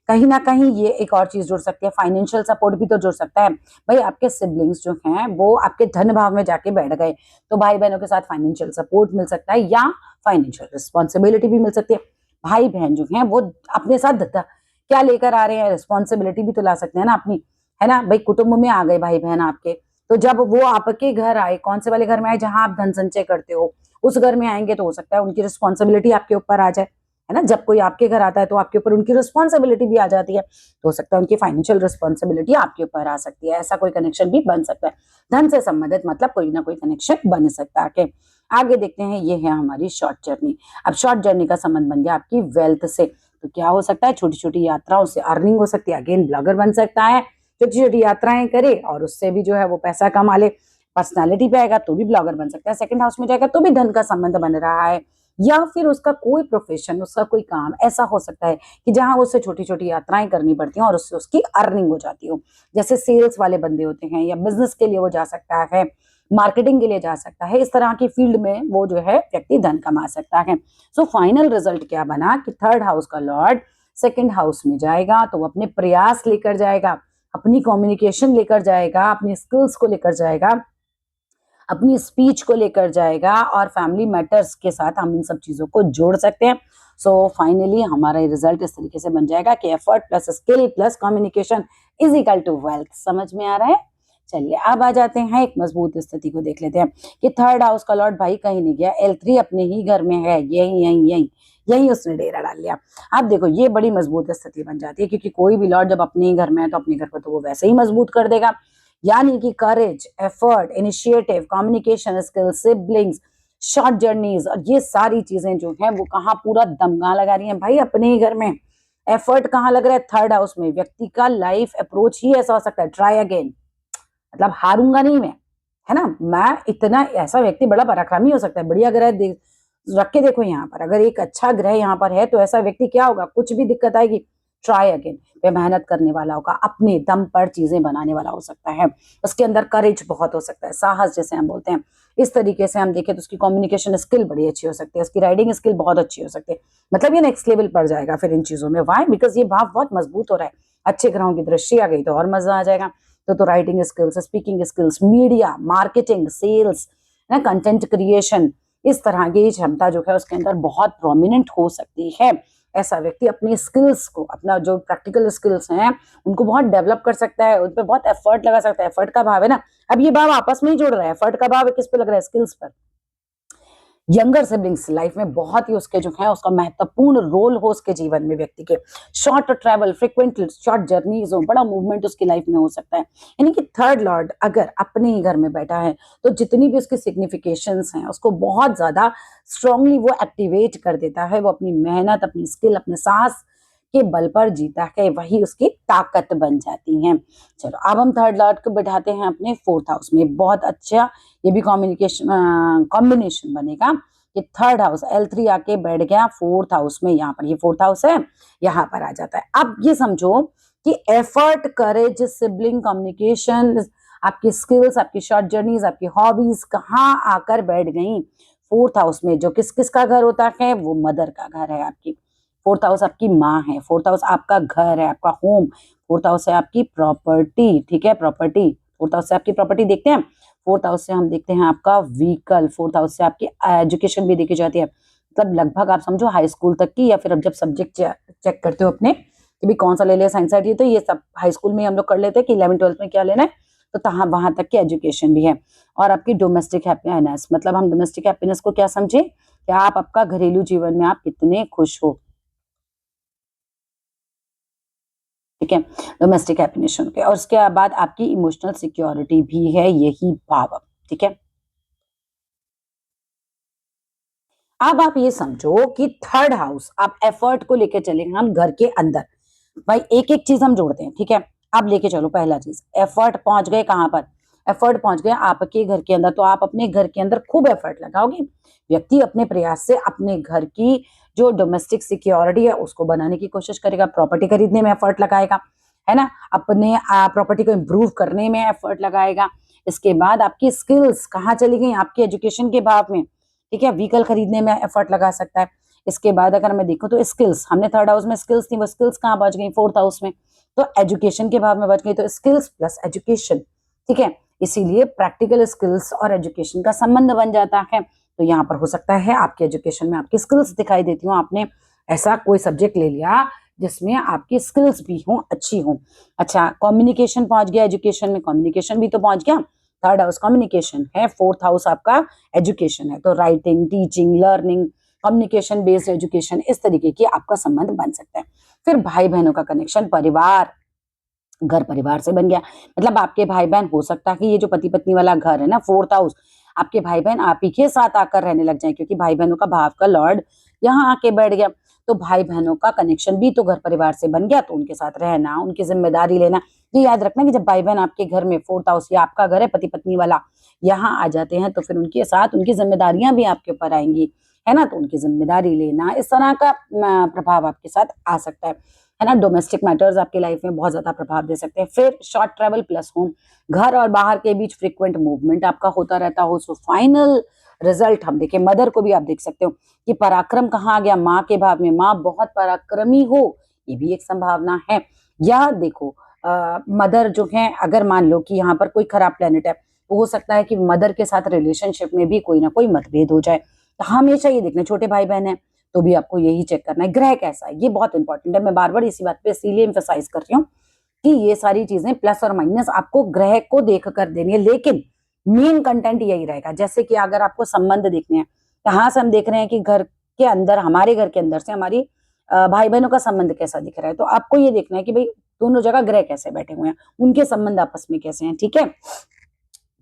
कहीं ना कहीं ये एक और चीज जुड़ सकती है, फाइनेंशियल सपोर्ट भी तो जुड़ सकता है। भाई आपके सिबलिंग्स जो हैं वो आपके धन भाव में जाके बैठ गए, तो भाई बहनों के साथ फाइनेंशियल सपोर्ट मिल सकता है या फाइनेंशियल रिस्पॉन्सिबिलिटी भी मिल सकती है। भाई बहन जो है वो अपने साथ क्या लेकर आ रहे हैं, रिस्पॉन्सिबिलिटी भी तो ला सकते हैं ना अपनी, है ना। भाई कुटुंब में आ गए भाई बहन आपके, तो जब वो आपके घर आए, कौन से वाले घर में आए जहां आप धन संचय करते हो, उस घर में आएंगे तो हो सकता है उनकी रिस्पॉन्सिबिलिटी आपके ऊपर आ जाए, है ना। जब कोई आपके घर आता है तो आपके ऊपर उनकी रिस्पॉन्सिबिलिटी भी आ जाती है, तो हो सकता है उनकी फाइनेंशियल रिस्पॉन्सिबिलिटी आपके ऊपर आ सकती है। ऐसा कोई कनेक्शन भी बन सकता है, धन से संबंधित मतलब कोई ना कोई कनेक्शन बन सकता है। आगे देखते हैं, ये है हमारी शॉर्ट जर्नी। अब शॉर्ट जर्नी का संबंध बन गया आपकी वेल्थ से, तो क्या हो सकता है, छोटी छोटी यात्राओं से अर्निंग हो सकती है, अगेन ब्लॉगर बन सकता है, छोटी छोटी यात्राएं करे और उससे भी जो है वो पैसा कमा ले। पर्सनालिटी पे आएगा तो भी ब्लॉगर बन सकता है, सेकंड हाउस में जाएगा तो भी धन का संबंध बन रहा है, या फिर उसका कोई प्रोफेशन, उसका कोई काम ऐसा हो सकता है कि जहां उससे छोटी छोटी यात्राएं करनी पड़ती हैं और उससे उसकी अर्निंग हो जाती हो। जैसे सेल्स वाले बंदे होते हैं, या बिजनेस के लिए वो जा सकता है, मार्केटिंग के लिए जा सकता है, इस तरह की फील्ड में वो जो है व्यक्ति धन कमा सकता है। सो फाइनल रिजल्ट क्या बना कि थर्ड हाउस का लॉर्ड सेकंड हाउस में जाएगा तो वो अपने प्रयास लेकर जाएगा, अपनी कम्युनिकेशन लेकर जाएगा, अपनी स्किल्स को लेकर जाएगा, अपनी स्पीच को लेकर जाएगा, और फैमिली मैटर्स के साथ हम इन सब चीजों को जोड़ सकते हैं। सो फाइनली हमारा रिजल्ट इस तरीके से बन जाएगा कि effort plus skill plus communication is equal to wealth. समझ में आ रहा है। चलिए अब आ जाते हैं एक मजबूत स्थिति को देख लेते हैं कि थर्ड हाउस का लॉर्ड भाई कहीं नहीं गया, L3 अपने ही घर में है, यही यही यही यही उसने डेरा डाल लिया। अब देखो ये बड़ी मजबूत स्थिति बन जाती है, क्योंकि कोई भी लॉर्ड जब अपने ही घर में है तो अपने घर को तो वो वैसे ही मजबूत कर देगा। यानी कि courage, effort, initiative, communication skill, siblings, short journeys, और ये सारी चीजें जो है वो कहाँ पूरा दमगा लगा रही हैं भाई अपने ही घर में। एफर्ट कहाँ लग रहा है, थर्ड हाउस में। व्यक्ति का लाइफ अप्रोच ही ऐसा हो सकता है, ट्राई अगेन, मतलब हारूंगा नहीं मैं, है ना। मैं इतना, ऐसा व्यक्ति बड़ा पराक्रमी हो सकता है। बढ़िया ग्रह रख के देखो यहाँ पर, अगर एक अच्छा ग्रह यहाँ पर है तो ऐसा व्यक्ति क्या होगा, कुछ भी दिक्कत आएगी ट्राई अगेन, वे मेहनत करने वाला होगा, अपने दम पर चीजें बनाने वाला हो सकता है, उसके अंदर करेज बहुत हो सकता है, साहस जिसे हम बोलते हैं। इस तरीके से हम देखें तो उसकी कम्युनिकेशन स्किल बड़ी अच्छी हो सकती है, उसकी राइडिंग स्किल बहुत अच्छी हो सकती है, मतलब ये नेक्स्ट लेवल पर जाएगा फिर इन चीजों में। वाई, बिकॉज ये भाव बहुत मजबूत हो रहा है, अच्छे ग्रहों की दृष्टि आ गई तो और मजा आ जाएगा। तो writing skills, speaking skills, media, marketing, sales, ना कंटेंट क्रिएशन, इस तरह की क्षमता जो है उसके अंदर बहुत प्रोमिनेंट हो सकती है। ऐसा व्यक्ति अपनी स्किल्स को, अपना जो प्रैक्टिकल स्किल्स हैं उनको बहुत डेवलप कर सकता है, उन पर बहुत एफर्ट लगा सकता है। एफर्ट का भाव है ना, अब ये भाव आपस में ही जुड़ रहा है, एफर्ट का भाव किस पे लग रहा है, स्किल्स पर। यंगर सिबलिंग्स लाइफ में बहुत ही उसके जो है उसका महत्वपूर्ण रोल हो उसके जीवन में, व्यक्ति के short travel, frequent short journeys हो, बड़ा मूवमेंट उसकी लाइफ में हो सकता है। यानी कि थर्ड लॉर्ड अगर अपने ही घर में बैठा है तो जितनी भी उसकी सिग्निफिकेशंस हैं उसको बहुत ज्यादा स्ट्रांगली वो एक्टिवेट कर देता है। वो अपनी मेहनत, अपनी स्किल, अपने साहस के बल पर जीता है, वही उसकी ताकत बन जाती है। चलो अब हम थर्ड लॉर्ड को बैठाते हैं अपने फोर्थ हाउस में। बहुत अच्छा ये भी कॉम्बिनेशन बनेगा कि थर्ड हाउस L3 आके बैठ गया फोर्थ हाउस में, यहाँ पर ये फोर्थ हाउस है, यहाँ पर आ जाता है। अब ये समझो कि एफर्ट, करेज, सिबलिंग, कम्युनिकेशन, आपकी स्किल्स, आपकी शॉर्ट जर्नीज, आपकी हॉबीज कहाँ आकर बैठ गई, फोर्थ हाउस में। जो किस किस का घर होता है, वो मदर का घर है आपकी। फोर्थ हाउस आपकी माँ है, फोर्थ हाउस आपका घर है, आपका होम। फोर्थ हाउस है आपकी प्रॉपर्टी, ठीक है, प्रॉपर्टी। फोर्थ हाउस से आपकी प्रॉपर्टी देखते हैं। फोर्थ हाउस से हम देखते हैं आपका व्हीकल। फोर्थ हाउस से आपकी एजुकेशन भी देखी जाती है, मतलब लगभग आप समझो हाई स्कूल तक की, या फिर अब जब सब्जेक्ट चेक करते हो अपने कि भी कौन सा ले लिया, साइंस साइड, तो ये सब हाई स्कूल में हम लोग कर लेते हैं कि 11th-12th में क्या लेना है, तो तहाँ वहां तक की एजुकेशन भी है। और आपकी डोमेस्टिक हैप्पीनेस, मतलब हम डोमेस्टिक हैप्पीनेस को क्या समझे कि आप आपका घरेलू जीवन में आप कितने खुश हो, ठीक है, डोमेस्टिक हैप्पीनेस के। और उसके बाद आपकी इमोशनल सिक्योरिटी भी है यही भाव, ठीक है। अब आप ये समझो कि थर्ड हाउस आप एफर्ट को लेकर चलेंगे हम घर के अंदर, भाई एक एक चीज हम जोड़ते हैं, ठीक है। अब लेके चलो पहला चीज, एफर्ट पहुंच गए कहाँ पर, एफर्ट पहुंच गए आपके घर के अंदर, तो आप अपने घर के अंदर खूब एफर्ट लगाओगे। व्यक्ति अपने प्रयास से अपने घर की जो डोमेस्टिक सिक्योरिटी है उसको बनाने की कोशिश करेगा, प्रॉपर्टी खरीदने में एफर्ट लगाएगा, है ना, अपने प्रॉपर्टी को इम्प्रूव करने में एफर्ट लगाएगा। इसके बाद आपकी स्किल्स कहाँ चली गई, आपकी एजुकेशन के भाव में, ठीक है, व्हीकल खरीदने में एफर्ट लगा सकता है। इसके बाद अगर मैं देखूं तो स्किल्स, हमने थर्ड हाउस में स्किल्स थी, वो स्किल्स कहाँ बच गई, फोर्थ हाउस में, तो एजुकेशन के भाव में बच गई, तो स्किल्स प्लस एजुकेशन, ठीक है। इसीलिए प्रैक्टिकल स्किल्स और एजुकेशन का संबंध बन जाता है। तो यहाँ पर हो सकता है आपके एजुकेशन में आपकी स्किल्स दिखाई देती हो, आपने ऐसा कोई सब्जेक्ट ले लिया जिसमें आपकी स्किल्स भी हो, अच्छी हो। अच्छा, कम्युनिकेशन पहुंच गया एजुकेशन में, कम्युनिकेशन भी तो पहुंच गया, थर्ड हाउस कम्युनिकेशन है, फोर्थ हाउस आपका एजुकेशन है, तो writing, teaching, learning, communication based education, इस तरीके की आपका संबंध बन सकता है। फिर भाई बहनों का कनेक्शन, परिवार, घर परिवार से बन गया, मतलब आपके भाई बहन, हो सकता है कि ये जो पति पत्नी वाला घर है ना, फोर्थ हाउस, आपके भाई बहन आप ही के साथ आकर रहने लग जाए, क्योंकि भाई बहनों का भाव का लॉर्ड यहाँ आके बैठ गया। तो भाई बहनों का कनेक्शन भी तो घर परिवार से बन गया, तो उनके साथ रहना, उनकी जिम्मेदारी लेना। ये याद रखना कि जब भाई बहन आपके घर में, फोर्थ हाउस या आपका घर है पति पत्नी वाला, यहाँ आ जाते हैं, तो फिर उनके साथ उनकी जिम्मेदारियां भी आपके ऊपर आएंगी, है ना, तो उनकी जिम्मेदारी लेना, इस तरह का प्रभाव आपके साथ आ सकता है ना। डोमेस्टिक मैटर्स आपकी लाइफ में बहुत ज्यादा प्रभाव दे सकते हैं। फिर शॉर्ट ट्रेवल प्लस होम, घर और बाहर के बीच फ्रीक्वेंट मूवमेंट आपका होता रहता हो। सो फाइनल रिजल्ट हम देखें, मदर को भी आप देख सकते हो कि पराक्रम कहाँ आ गया, माँ के भाव में, माँ बहुत पराक्रमी हो, ये भी एक संभावना है। या देखो मदर जो है, अगर मान लो कि यहाँ पर कोई खराब प्लेनेट है, तो हो सकता है कि मदर के साथ रिलेशनशिप में भी कोई ना कोई मतभेद हो जाए। तो हमेशा ये देखना, छोटे भाई बहन है तो भी आपको यही चेक करना है, ग्रह कैसा है, ये बहुत इंपॉर्टेंट है। मैं बार बार इसी बात पे इसीलिए एम्फेसाइज कर रही हूँ कि ये सारी चीजें प्लस और माइनस आपको ग्रह को देख कर देनी है, लेकिन मेन कंटेंट यही रहेगा। जैसे कि अगर आपको संबंध देखने हैं, यहाँ से हम देख रहे हैं कि घर के अंदर, हमारे घर के अंदर से हमारी भाई बहनों का संबंध कैसा दिख रहा है, तो आपको ये देखना है कि भाई दोनों जगह ग्रह कैसे बैठे हुए हैं, उनके संबंध आपस में कैसे हैं, ठीक है।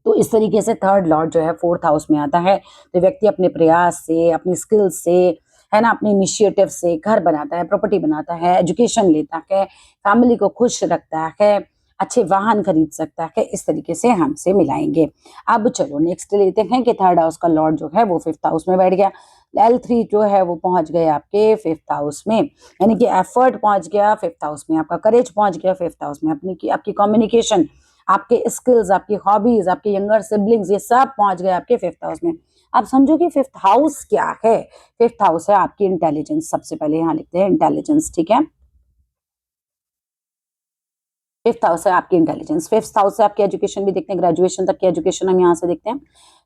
तो इस तरीके से थर्ड लॉर्ड जो है फोर्थ हाउस में आता है, तो व्यक्ति अपने प्रयास से, अपनी स्किल से, है ना, अपने इनिशिएटिव से घर बनाता है, प्रॉपर्टी बनाता है, एजुकेशन लेता है, फैमिली को खुश रखता है, अच्छे वाहन खरीद सकता है, इस तरीके से हमसे मिलाएंगे। अब चलो नेक्स्ट लेते हैं कि थर्ड हाउस का लॉर्ड जो है वो फिफ्थ हाउस में बैठ गया, L3 जो है वो पहुंच गए आपके फिफ्थ हाउस में, यानी कि एफर्ट पहुंच गया फिफ्थ हाउस में, आपका करेज पहुंच गया फिफ्थ हाउस में, अपनी की आपकी कम्युनिकेशन, आपके स्किल्स, आपकी हॉबीज, आपके यंगर सिबलिंग्स, ये सब पहुंच गए आपके फिफ्थ हाउस में। आप समझो कि फिफ्थ हाउस क्या है, फिफ्थ हाउस है आपकी इंटेलिजेंस, सबसे पहले यहाँ लिखते हैं इंटेलिजेंस, ठीक है। फिफ्थ हाउस है आपकी इंटेलिजेंस, फिफ्थ हाउस से आपकी एजुकेशन भी देखते हैं, ग्रेजुएशन तक की एजुकेशन हम यहाँ से देखते हैं।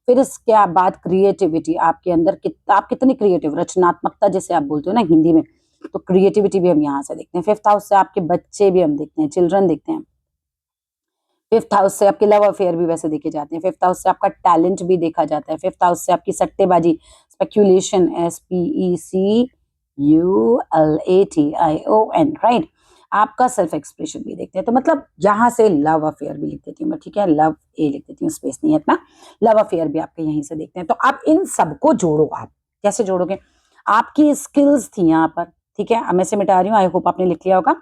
फिर इसके बाद क्रिएटिविटी, आपके अंदर आप कितनी क्रिएटिव, रचनात्मकता जिसे आप बोलते हो ना हिंदी में, तो क्रिएटिविटी भी हम यहाँ से देखते हैं। फिफ्थ हाउस से आपके बच्चे भी हम देखते हैं, चिल्ड्रन देखते हैं। फिफ्थ हाउस से आपके लव अफेयर भी वैसे देखे जाते हैं, फिफ्थ हाउस से आपका टैलेंट भी देखा जाता है, फिफ्थ हाउस से आपकी सट्टेबाजी, स्पेक्यूलेशन, SPECULATION, राइट, आपका सेल्फ एक्सप्रेशन भी देखते हैं। तो मतलब यहाँ से लव अफेयर भी लिख देती हूँ मैं, ठीक है, लव ए लिख देती हूँ, स्पेस नहीं है इतना, लव अफेयर भी आपके यहीं से देखते हैं। तो आप इन सबको जोड़ो, आप कैसे जोड़ोगे, आपकी स्किल्स थी यहाँ पर, ठीक है, अब मैं से मिटा रही हूँ, आई होप आपने लिख लिया होगा।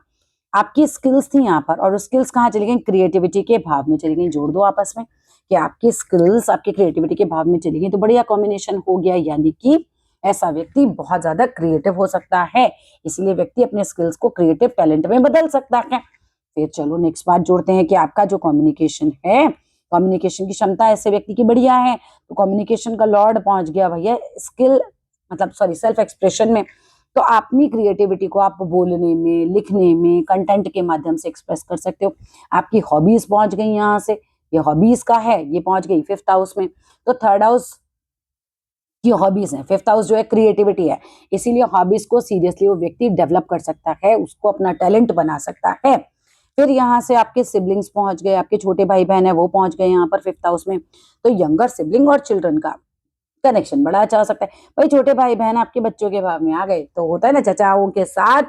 आपकी स्किल्स थी यहाँ पर, और स्किल्स कहाँ चली गई, क्रिएटिविटी के भाव में चली गई, जोड़ दो आपस में कि आपकी स्किल्स आपकी क्रिएटिविटी के भाव में चली गई, तो बढ़िया कॉम्बिनेशन हो गया, यानी कि ऐसा व्यक्ति बहुत ज्यादा क्रिएटिव हो सकता है, इसलिए व्यक्ति अपने स्किल्स को क्रिएटिव टैलेंट में बदल सकता है। फिर चलो नेक्स्ट बात जोड़ते हैं कि आपका जो कम्युनिकेशन है, कम्युनिकेशन की क्षमता ऐसे व्यक्ति की बढ़िया है, तो कम्युनिकेशन का लॉर्ड पहुंच गया भैया स्किल, मतलब सॉरी सेल्फ एक्सप्रेशन में, तो अपनी क्रिएटिविटी को आप बोलने में, लिखने में, कंटेंट के माध्यम से एक्सप्रेस कर सकते हो। आपकी हॉबीज पहुंच गई यहाँ से, ये हॉबीज का है, ये पहुंच गई फिफ्थ हाउस में, तो थर्ड हाउस की हॉबीज है, फिफ्थ हाउस जो है क्रिएटिविटी है, इसीलिए हॉबीज को सीरियसली वो व्यक्ति डेवलप कर सकता है, उसको अपना टैलेंट बना सकता है। फिर यहाँ से आपके सिबलिंग्स पहुंच गए, आपके छोटे भाई बहन है वो पहुंच गए यहाँ पर फिफ्थ हाउस में, तो यंगर सिबलिंग और चिल्ड्रन का कनेक्शन बड़ा अच्छा हो सकता है। भाई छोटे भाई बहन आपके बच्चों के भाव में आ गए, तो होता है ना चचाओं के साथ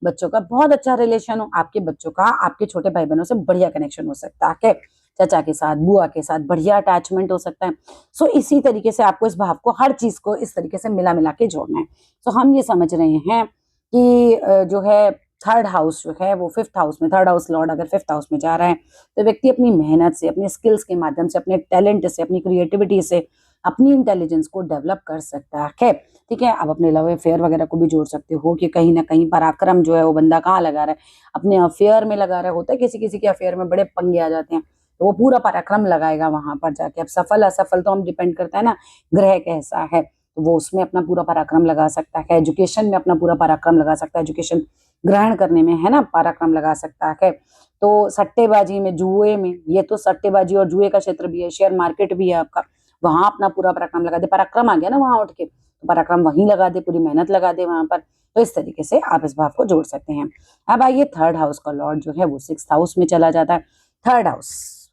बच्चों का बहुत अच्छा रिलेशन हो, आपके बच्चों का आपके छोटे भाई बहनों से बढ़िया कनेक्शन हो सकता है, चाचा के साथ, बुआ के साथ बढ़िया अटैचमेंट हो सकता है। सो इसी तरीके से आपको इस भाव को, हर चीज को इस तरीके से मिला मिला के जोड़ना है। सो हम ये समझ रहे हैं कि जो है थर्ड हाउस जो है वो फिफ्थ हाउस में, थर्ड हाउस लॉर्ड अगर फिफ्थ हाउस में जा रहा है तो व्यक्ति अपनी मेहनत से, अपने स्किल्स के माध्यम से, अपने टैलेंट से, अपनी क्रिएटिविटी से अपनी इंटेलिजेंस को डेवलप कर सकता है। ठीक है, आप अपने लव अफेयर वगैरह को भी जोड़ सकते हो कि कहीं ना कहीं पराक्रम जो है वो बंदा कहाँ लगा रहा है, अपने अफेयर में लगा रहा है। होता है किसी किसी के अफेयर में बड़े पंगे आ जाते हैं, तो वो पूरा पराक्रम लगाएगा वहां पर जाके। अब सफल असफल तो हम डिपेंड करता है ना ग्रह कैसा है, तो वो उसमें अपना पूरा पराक्रम लगा सकता है। एजुकेशन में अपना पूरा पराक्रम लगा सकता है, एजुकेशन ग्रहण करने में है ना पराक्रम लगा सकता है। तो सट्टेबाजी में, जुए में, ये तो सट्टेबाजी और जुए का क्षेत्र भी है, शेयर मार्केट भी है आपका, वहां अपना पूरा पराक्रम लगा दे। पराक्रम आ गया ना वहां उठ के, तो पराक्रम वहीं लगा दे, पूरी मेहनत लगा दे वहां पर। तो इस तरीके से आप इस भाव को जोड़ सकते हैं। अब आइए थर्ड हाउस का लॉर्ड जो है वो सिक्स्थ हाउस में चला जाता है। थर्ड हाउस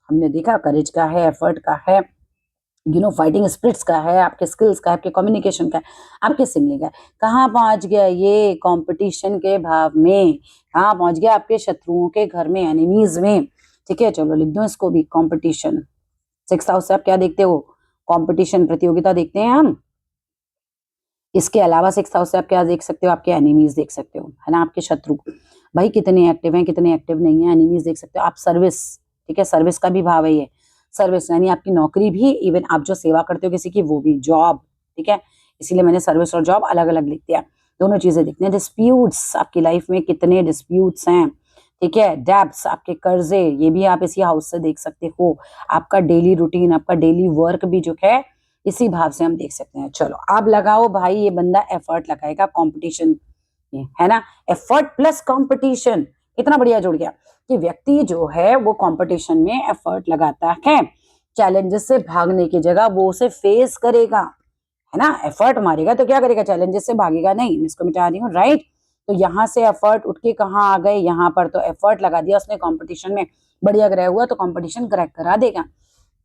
हमने देखा करेज का है, एफर्ट का है, फाइटिंग स्पिरिट्स का है, आपके स्किल्स का है, आपके कम्युनिकेशन का है, आपके सिंगलिंग का है। कहाँ पहुंच गया ये? कंपटीशन के भाव में। कहाँ पहुंच गया? आपके शत्रुओं के घर में, एनिमीज में। ठीक है, चलो लिख दो इसको भी, कंपटीशन। सिक्स हाउस से आप क्या देखते हो? कंपटीशन, प्रतियोगिता देखते हैं हम। इसके अलावा सिक्स हाउस से आप क्या देख सकते हो? आपके एनिमीज देख सकते हो, है ना, आपके शत्रु भाई कितने एक्टिव हैं, कितने एक्टिव नहीं है, एनिमीज देख सकते हो आप। सर्विस, ठीक है, सर्विस का भी भाव है ये। सर्विस यानी आपकी नौकरी भी, इवन आप जो सेवा करते हो किसी की, वो भी। जॉब, ठीक है, इसीलिए मैंने सर्विस और जॉब अलग अलग लिख दिया, दोनों चीजें देखते हैं। डिस्प्यूट्स, आपकी लाइफ में कितने डिस्प्यूट्स हैं। ठीक है, डेब्ट्स, आपके कर्जे, ये भी आप इसी हाउस से देख सकते हो। आपका डेली रूटीन, आपका डेली वर्क भी जो है इसी भाव से हम देख सकते हैं। चलो अब लगाओ भाई, ये बंदा एफर्ट लगाएगा कंपटीशन में, है ना। एफर्ट प्लस कंपटीशन, कितना बढ़िया जुड़ गया कि व्यक्ति जो है वो कंपटीशन में एफर्ट लगाता है। चैलेंजेस से भागने की जगह वो उसे फेस करेगा, है ना। एफर्ट मारेगा तो क्या करेगा? चैलेंजेस से भागेगा नहीं। मैं इसको मिटा रही हूँ, राइट। तो यहाँ से एफर्ट उठ के कहाँ आ गए? यहाँ पर तो एफर्ट लगा दिया उसने कंपटीशन में, बढ़िया ग्रह हुआ तो कंपटीशन क्रैक करा देगा।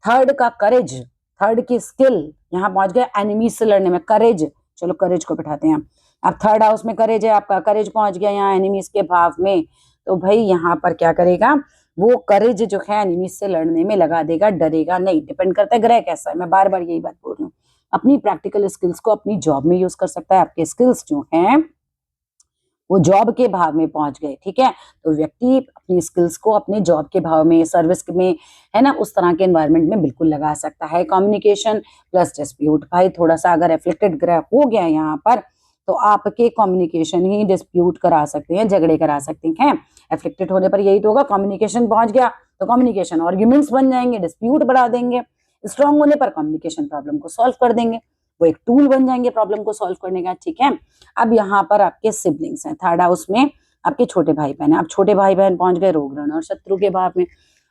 थर्ड का करेज, थर्ड की स्किल, यहाँ पहुंच गए एनिमी से लड़ने में। करेज, चलो करेज को बिठाते हैं। अब थर्ड हाउस में करेज है आपका, करेज पहुंच गया यहाँ एनिमीज के भाव में, तो भाई यहाँ पर क्या करेगा? वो करेज जो है एनिमीज से लड़ने में लगा देगा, डरेगा नहीं। डिपेंड करता है ग्रह कैसा है, मैं बार बार यही बात बोल रही हूँ। अपनी प्रैक्टिकल स्किल्स को अपनी जॉब में यूज कर सकता है। आपके स्किल्स जो हैं वो जॉब के भाव में पहुंच गए, ठीक है, तो व्यक्ति अपनी स्किल्स को अपने जॉब के भाव में, सर्विस में, है ना, उस तरह के एनवायरनमेंट में बिल्कुल लगा सकता है। कम्युनिकेशन प्लस डिस्प्यूट, भाई थोड़ा सा अगर एफ्लिक्टेड ग्रह हो गया यहाँ पर तो आपके कम्युनिकेशन ही डिस्प्यूट करा सकते हैं, झगड़े करा सकते हैं। एफ्लिक्टेड होने पर यही तो होगा, कम्युनिकेशन पहुंच गया तो कम्युनिकेशन आर्ग्यूमेंट्स बन जाएंगे, डिस्प्यूट बढ़ा देंगे। स्ट्रांग होने पर कम्युनिकेशन प्रॉब्लम को सॉल्व कर देंगे, वो एक टूल बन जाएंगे प्रॉब्लम को सॉल्व करने का, ठीक है। अब यहाँ पर आपके सिबलिंग्स हैं, थर्ड हाउस में आपके छोटे भाई बहन है। अब छोटे भाई बहन पहुंच गए रोग ऋण और शत्रु के भाव में,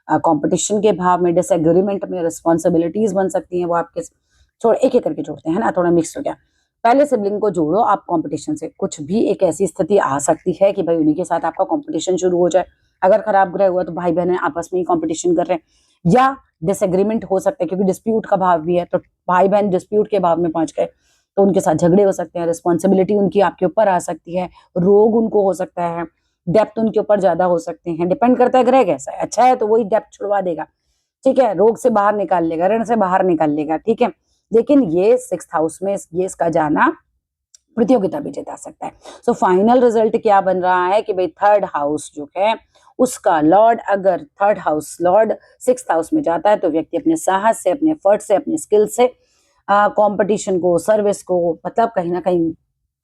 कंपटीशन के भाव में, डिसएग्रीमेंट में, रिस्पॉन्सिबिलिटीज बन सकती हैं वो आपके। छोड़ एक एक करके जोड़ते हैं ना, थोड़ा मिक्स हो गया। पहले सिबलिंग को जोड़ो आप कंपटीशन से, कुछ भी एक ऐसी स्थिति आ सकती है कि भाई उन्हीं के साथ आपका कंपटीशन शुरू हो जाए। अगर खराब ग्रह हुआ तो भाई बहन आपस में ही कंपटीशन कर रहे हैं, या डिसएग्रीमेंट हो सकता है क्योंकि डिस्प्यूट का भाव भी है, तो भाई बहन डिस्प्यूट के भाव में पहुंच गए तो उनके साथ झगड़े हो सकते हैं, रिस्पॉन्सिबिलिटी उनकी आपके ऊपर आ सकती है, रोग उनको हो सकता है, डेप्थ उनके ऊपर ज्यादा हो सकते हैं। डिपेंड करता है ग्रह कैसा है, अच्छा है तो वही डेप्थ छुड़वा देगा, ठीक है, रोग से बाहर निकाल लेगा, ऋण से बाहर निकाल लेगा, ठीक है। लेकिन ये सिक्स्थ हाउस में ये इसका जाना प्रतियोगिता भी जिता सकता है। सो फाइनल रिजल्ट क्या बन रहा है कि भाई थर्ड हाउस जो है उसका लॉर्ड, अगर third house Lord sixth house में जाता है तो व्यक्ति अपने साहस से, अपने एफर्ट से, अपने स्किल से कंपटीशन को, सर्विस को, मतलब कहीं ना कहीं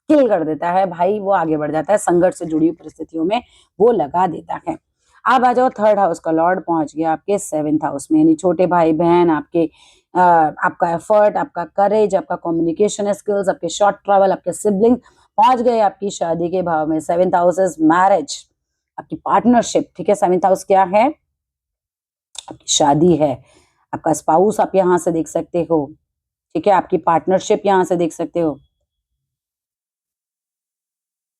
किल कर देता है भाई, वो आगे बढ़ जाता है, संघर्ष से जुड़ी परिस्थितियों में वो लगा देता है। अब आ जाओ, थर्ड हाउस का लॉर्ड पहुंच गया आपके सेवेंथ हाउस में, यानी छोटे भाई बहन, आपके आपका एफर्ट, आपका करेज, आपका कम्युनिकेशन स्किल्स, आपके शॉर्ट ट्रैवल, आपके सिबलिंग पहुंच गए आपकी शादी के भाव में। सेवेंथ हाउस इज मैरिज, आपकी पार्टनरशिप, ठीक है। सेवेंथ हाउस क्या है? आपकी शादी है, आपका स्पाउस आप यहां से देख सकते हो, ठीक है, आपकी पार्टनरशिप यहां से देख सकते हो,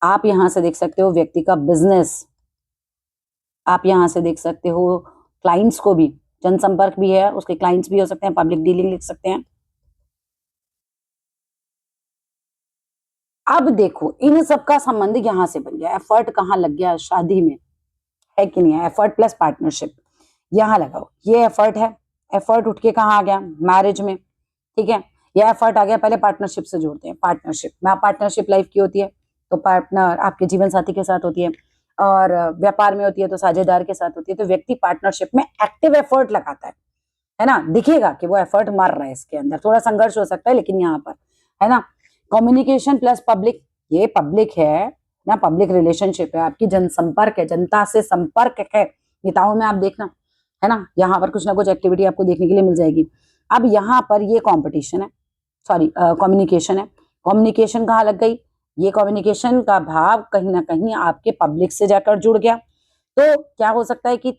आप यहां से देख सकते हो व्यक्ति का बिजनेस, आप यहां से देख सकते हो क्लाइंट्स को भी, जनसंपर्क भी है, उसके क्लाइंट्स भी हो सकते हैं, पब्लिक डीलिंग लिख सकते हैं। अब देखो इन सबका संबंध यहां से बन गया, एफर्ट कहाँ लग गया? शादी में, है कि नहीं है? एफर्ट प्लस पार्टनरशिप यहां लगाओ, ये एफर्ट है, एफर्ट उठ के कहाँ आ गया? मैरिज में, ठीक है। यह एफर्ट आ गया, पहले पार्टनरशिप से जोड़ते हैं। पार्टनरशिप में, पार्टनरशिप लाइफ की होती है तो पार्टनर आपके जीवन साथी के साथ होती है। और व्यापार में होती है तो साझेदार के साथ होती है। तो व्यक्ति पार्टनरशिप में एक्टिव एफर्ट लगाता है ना, दिखेगा कि वो एफर्ट मार रहा है, इसके अंदर थोड़ा संघर्ष हो सकता है लेकिन यहाँ पर, है ना। कम्युनिकेशन प्लस पब्लिक, ये पब्लिक है ना, पब्लिक रिलेशनशिप है, आपकी जनसंपर्क है, जनता से संपर्क है। नेताओं में आप देखना, है ना, यहाँ पर कुछ ना कुछ एक्टिविटी आपको देखने के लिए मिल जाएगी। अब यहाँ पर ये कॉम्पिटिशन है, सॉरी कम्युनिकेशन है। कम्युनिकेशन कहाँ लग गई, ये कम्युनिकेशन का भाव कहीं ना कहीं आपके पब्लिक से जाकर जुड़ गया। तो क्या हो सकता है कि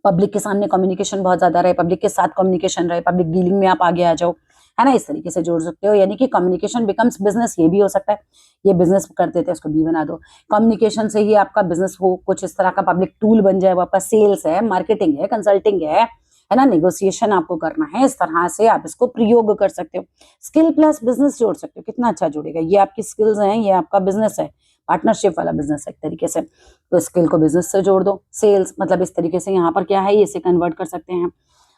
पब्लिक के सामने कम्युनिकेशन बहुत ज्यादा रहे, पब्लिक के साथ कम्युनिकेशन रहे, पब्लिक डीलिंग में आप आगे आ जाओ, है ना, इस तरीके से जोड़ सकते हो। यानी कि कम्युनिकेशन बिकम्स बिजनेस, ये भी हो सकता है, ये बिजनेस करते थे इसको बी बना दो। कम्युनिकेशन से ही आपका बिजनेस हो, कुछ इस तरह का पब्लिक टूल बन जाए, वो आपका सेल्स है, मार्केटिंग है, कंसल्टिंग है ना, नेगोशिएशन आपको करना है, इस तरह से आप इसको प्रयोग कर सकते हो। स्किल प्लस बिजनेस जोड़ सकते हो, कितना अच्छा जुड़ेगा, ये आपकी स्किल्स हैं, ये आपका बिजनेस है, पार्टनरशिप वाला बिजनेस है एक तरीके से। तो स्किल को बिजनेस से जोड़ दो, सेल्स मतलब इस तरीके से यहाँ पर क्या है, इसे कन्वर्ट कर सकते हैं।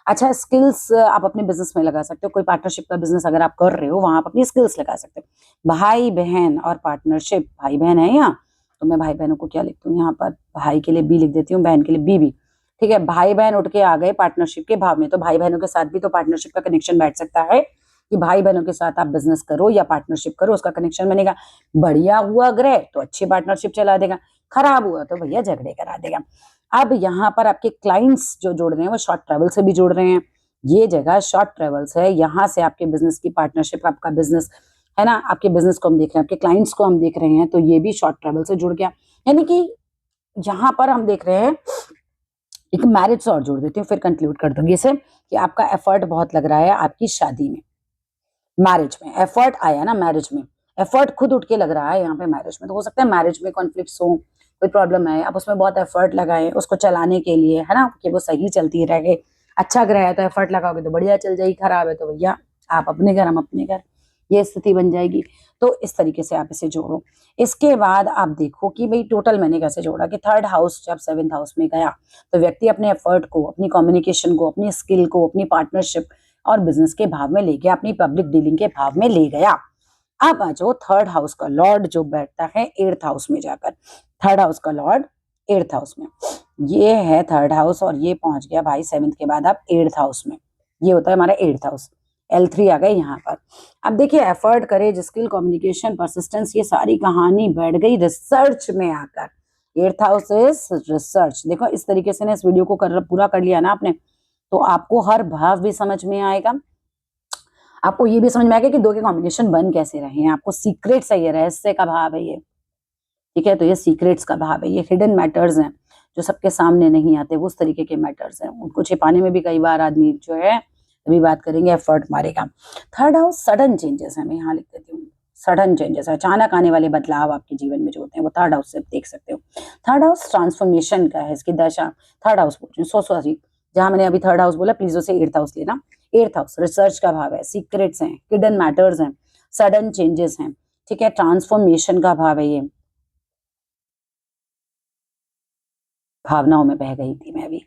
अच्छा, स्किल्स आप अपने बिजनेस में लगा सकते हो, कोई पार्टनरशिप का बिजनेस अगर आप कर रहे हो, वहां आप अपनी स्किल्स लगा सकते हो। भाई बहन और पार्टनरशिप, भाई बहन है यहाँ, तो मैं भाई बहनों को क्या लिखती हूँ यहाँ पर, भाई के लिए बी लिख देती हूँ, बहन के लिए बी भी, ठीक है। भाई बहन उठ के आ गए पार्टनरशिप के भाव में, तो भाई बहनों के साथ भी तो पार्टनरशिप का कनेक्शन बैठ सकता है कि भाई बहनों के साथ आप बिजनेस करो या पार्टनरशिप करो, उसका कनेक्शन बनेगा। बढ़िया हुआ ग्रह तो अच्छी पार्टनरशिप चला देगा, खराब हुआ तो भैया झगड़े करा देगा। अब यहाँ पर आपके क्लाइंट्स जो जोड़ रहे हैं वो शॉर्ट ट्रेवल से भी जोड़ रहे हैं, ये जगह शॉर्ट ट्रेवल्स है, यहाँ से आपके बिजनेस की पार्टनरशिप, आपका बिजनेस, है ना, आपके बिजनेस को हम देख रहे हैं, आपके क्लाइंट्स को हम देख रहे हैं, तो ये भी शॉर्ट ट्रेवल से जुड़ गया। यानी कि यहाँ पर हम देख रहे हैं, एक मैरिज से और जोड़ देती हूँ, फिर कंक्लूड कर दूंगी इसे, कि आपका एफर्ट बहुत लग रहा है आपकी शादी में, मैरिज में एफर्ट आया ना, मैरिज में एफर्ट खुद उठ के लग रहा है यहाँ पे मैरिज में। तो हो सकता है मैरिज में कॉन्फ्लिक्ट्स हो, कोई प्रॉब्लम है, आप उसमें बहुत एफर्ट लगाए उसको चलाने के लिए, है ना, कि वो सही चलती रहे। अच्छा ग्रह है तो एफर्ट लगाओगे तो बढ़िया चल जाएगी, खराब है तो भैया आप अपने घर हम अपने घर, ये स्थिति बन जाएगी। तो इस तरीके से आप इसे जोड़ो। इसके बाद आप देखो कि भाई टोटल मैंने कैसे जोड़ा, कि थर्ड हाउस जब सेवेंथ हाउस में गया तो व्यक्ति अपने एफर्ट को, अपनी कम्युनिकेशन को, अपनी स्किल को, अपनी पार्टनरशिप और बिजनेस के भाव में ले गया, अपनी पब्लिक डीलिंग के भाव में ले गया। अब आ जाओ थर्ड हाउस का लॉर्ड जो बैठता है एट्थ हाउस में जाकर, थर्ड हाउस का लॉर्ड एट्थ हाउस में, ये है थर्ड हाउस, और ये पहुंच गया भाई सेवेंथ के बाद आप एट्थ हाउस में, ये होता है हमारा एट्थ हाउस, L3 आ गए यहाँ पर। अब देखिए एफर्ट करे, स्किल, कम्युनिकेशन, परसिस्टेंस, ये सारी कहानी बैठ गई रिसर्च में आकर। Eighth house is research. देखो इस तरीके से ना इस वीडियो को पूरा कर लिया ना आपने, तो आपको हर भाव भी समझ में आएगा, आपको ये भी समझ में आएगा कि दो के कॉम्बिनेशन बन कैसे रहे हैं, आपको सीक्रेट्स है, ये रहस्य का भाव है ये, ठीक है। तो ये सीक्रेट्स का भाव है, ये हिडन मैटर्स हैं जो सबके सामने नहीं आते, वो उस तरीके के मैटर्स हैं, उनको छिपाने में भी कई बार आदमी जो है, अभी बात करेंगे, एफर्ट मारेगा। थर्ड हाउस सडन चेंजेस है, मैं यहाँ लिख देती हूँ, सडन चेंजेस, अचानक आने वाले बदलाव आपके जीवन में जो होते हैं वो थर्ड हाउस से देख सकते हो। थर्ड हाउस ट्रांसफॉर्मेशन का है, इसकी दशा, थर्ड हाउस बोल रही हूँ, सॉरी, जहां मैंने अभी थर्ड हाउस बोला प्लीज उसे एट्थ हाउस लेना। एट्थ हाउस रिसर्च का भाव है, सीक्रेट्स हैं, हिडन मैटर्स हैं, सडन चेंजेस हैं, ठीक है, ट्रांसफॉर्मेशन का भाव है, ये भावनाओं में बह गई थी मैं भी,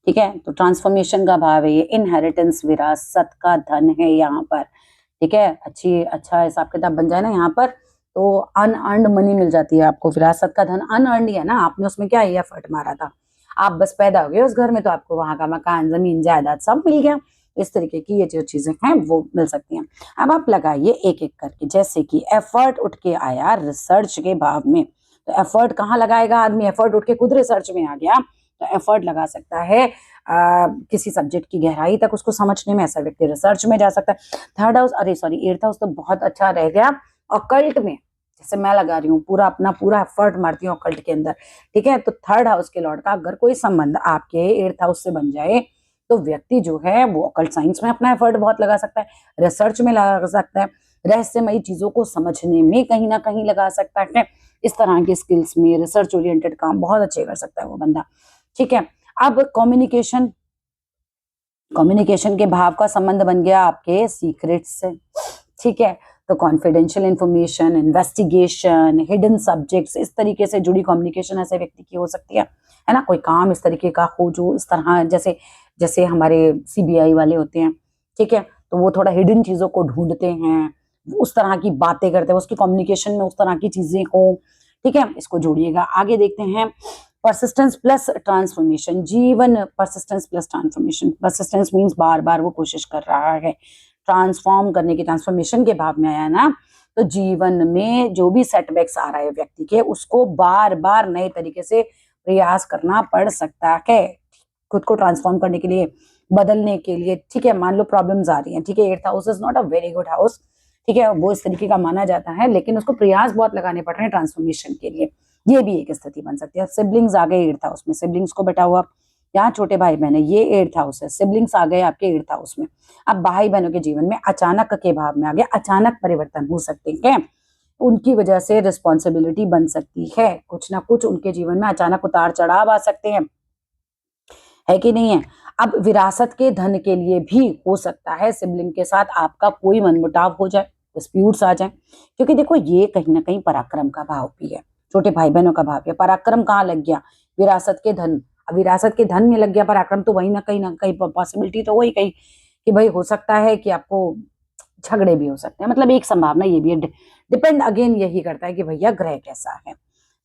ठीक है। तो ट्रांसफॉर्मेशन का भाव है, ये इनहेरिटेंस, विरासत का धन है यहाँ पर, ठीक है। अच्छा हिसाब किताब बन जाए ना यहाँ पर, तो अनअर्न्ड मनी मिल जाती है आपको, विरासत का धन अनअर्न्ड है ना, आपने उसमें क्या है एफर्ट मारा था, आप बस पैदा हो गए उस घर में तो आपको वहां का मकान, जमीन, जायदाद सब मिल गया। इस तरीके की ये जो चीजें हैं वो मिल सकती हैं। अब आप लगाइए एक एक करके, जैसे कि एफर्ट उठ के आया रिसर्च के भाव में, तो एफर्ट कहाँ लगाएगा आदमी, एफर्ट उठ के खुद रिसर्च में आ गया, तो एफर्ट लगा सकता है किसी सब्जेक्ट की गहराई तक उसको समझने में, ऐसा व्यक्ति रिसर्च में जा सकता है। थर्ड हाउस, अरे सॉरी एट्थ हाउस तो बहुत अच्छा रह गया ऑकल्ट में, जैसे मैं लगा रही हूँ पूरा एफर्ट मारती हूँ ऑकल्ट के अंदर, ठीक है। तो थर्ड हाउस के लॉर्ड का अगर कोई संबंध आपके एट्थ हाउस से बन जाए तो व्यक्ति जो है वो ऑकल्ट साइंस में अपना एफर्ट बहुत लगा सकता है, रिसर्च में लगा सकता है, रहस्यमयी चीजों को समझने में कहीं ना कहीं लगा सकता है, इस तरह के स्किल्स में रिसर्च ओरिएंटेड काम बहुत अच्छे कर सकता है वो बंदा, ठीक है। अब कम्युनिकेशन के भाव का संबंध बन गया आपके सीक्रेट्स से, ठीक है। तो confidential information, investigation, hidden subjects, इस तरीके से जुड़ी कम्युनिकेशन ऐसे व्यक्ति की हो सकती है ना। कोई काम इस तरीके का हो जो इस तरह, जैसे जैसे हमारे CBI वाले होते हैं, ठीक है, तो वो थोड़ा हिडन चीजों को ढूंढते हैं, उस तरह की बातें करते हैं, उसकी कम्युनिकेशन में उस तरह की चीजें हो, ठीक है, इसको जोड़िएगा। आगे देखते हैं परसिस्टेंस प्लस ट्रांसफॉर्मेशन, जीवन persistence plus transformation. Persistence means बार बार वो कोशिश कर रहा है ट्रांसफॉर्म करने की, ट्रांसफॉर्मेशन के भाव में आया ना, तो जीवन में जो भी सेटबैक्स आ रहा है व्यक्ति के, उसको बार बार नए तरीके से प्रयास करना पड़ सकता है खुद को ट्रांसफॉर्म करने के लिए, बदलने के लिए। ठीक है, मान लो प्रॉब्लम्स आ रही हैं, ठीक है, 8th house is not a very good house, ठीक है, वो इस तरीके का माना जाता है, लेकिन उसको प्रयास बहुत लगाने पड़ रहे हैं ट्रांसफॉर्मेशन के लिए, ये भी एक स्थिति बन सकती है। सिबलिंग्स आ गए 8th हाउस में, सिबलिंग्स को बैठा हुआ यहाँ छोटे भाई बहन है, ये 8th हाउस है, सिबलिंग्स आ गए आपके 8th हाउस में। अब भाई बहनों के जीवन में अचानक के भाव में आ गया, अचानक परिवर्तन हो सकते हैं, उनकी वजह से रिस्पॉन्सिबिलिटी बन सकती है, कुछ ना कुछ उनके जीवन में अचानक उतार चढ़ाव आ सकते हैं, है कि नहीं है। अब विरासत के धन के लिए भी हो सकता है सिबलिंग के साथ आपका कोई मनमुटाव हो जाए, डिस्प्यूट्स आ जाए, क्योंकि देखो ये कहीं ना कहीं पराक्रम का भाव भी है, छोटे भाई बहनों का भाव है। पराक्रम कहाँ लग गया, विरासत के धन, अब विरासत के धन में लग गया पराक्रम, तो वही ना कहीं पॉसिबिलिटी तो वही कहीं कि भाई हो सकता है कि आपको झगड़े भी हो सकते हैं, मतलब एक संभावना ये भी है। डिपेंड अगेन यही करता है कि भैया ग्रह कैसा है,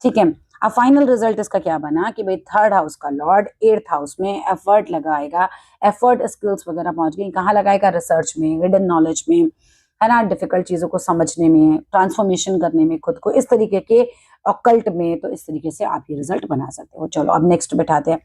ठीक है। अब फाइनल रिजल्ट इसका क्या बना कि भाई 3rd हाउस का लॉर्ड 8th हाउस में एफर्ट लगाएगा, एफर्ट स्किल्स वगैरह पहुंच गई, कहाँ लगाएगा, रिसर्च में, हिडन नॉलेज में, है ना, डिफिकल्ट चीजों को समझने में, ट्रांसफॉर्मेशन करने में खुद को, इस तरीके के ऑकल्ट में, तो इस तरीके से आप ये रिजल्ट बना सकते हो। चलो अब नेक्स्ट बैठाते हैं।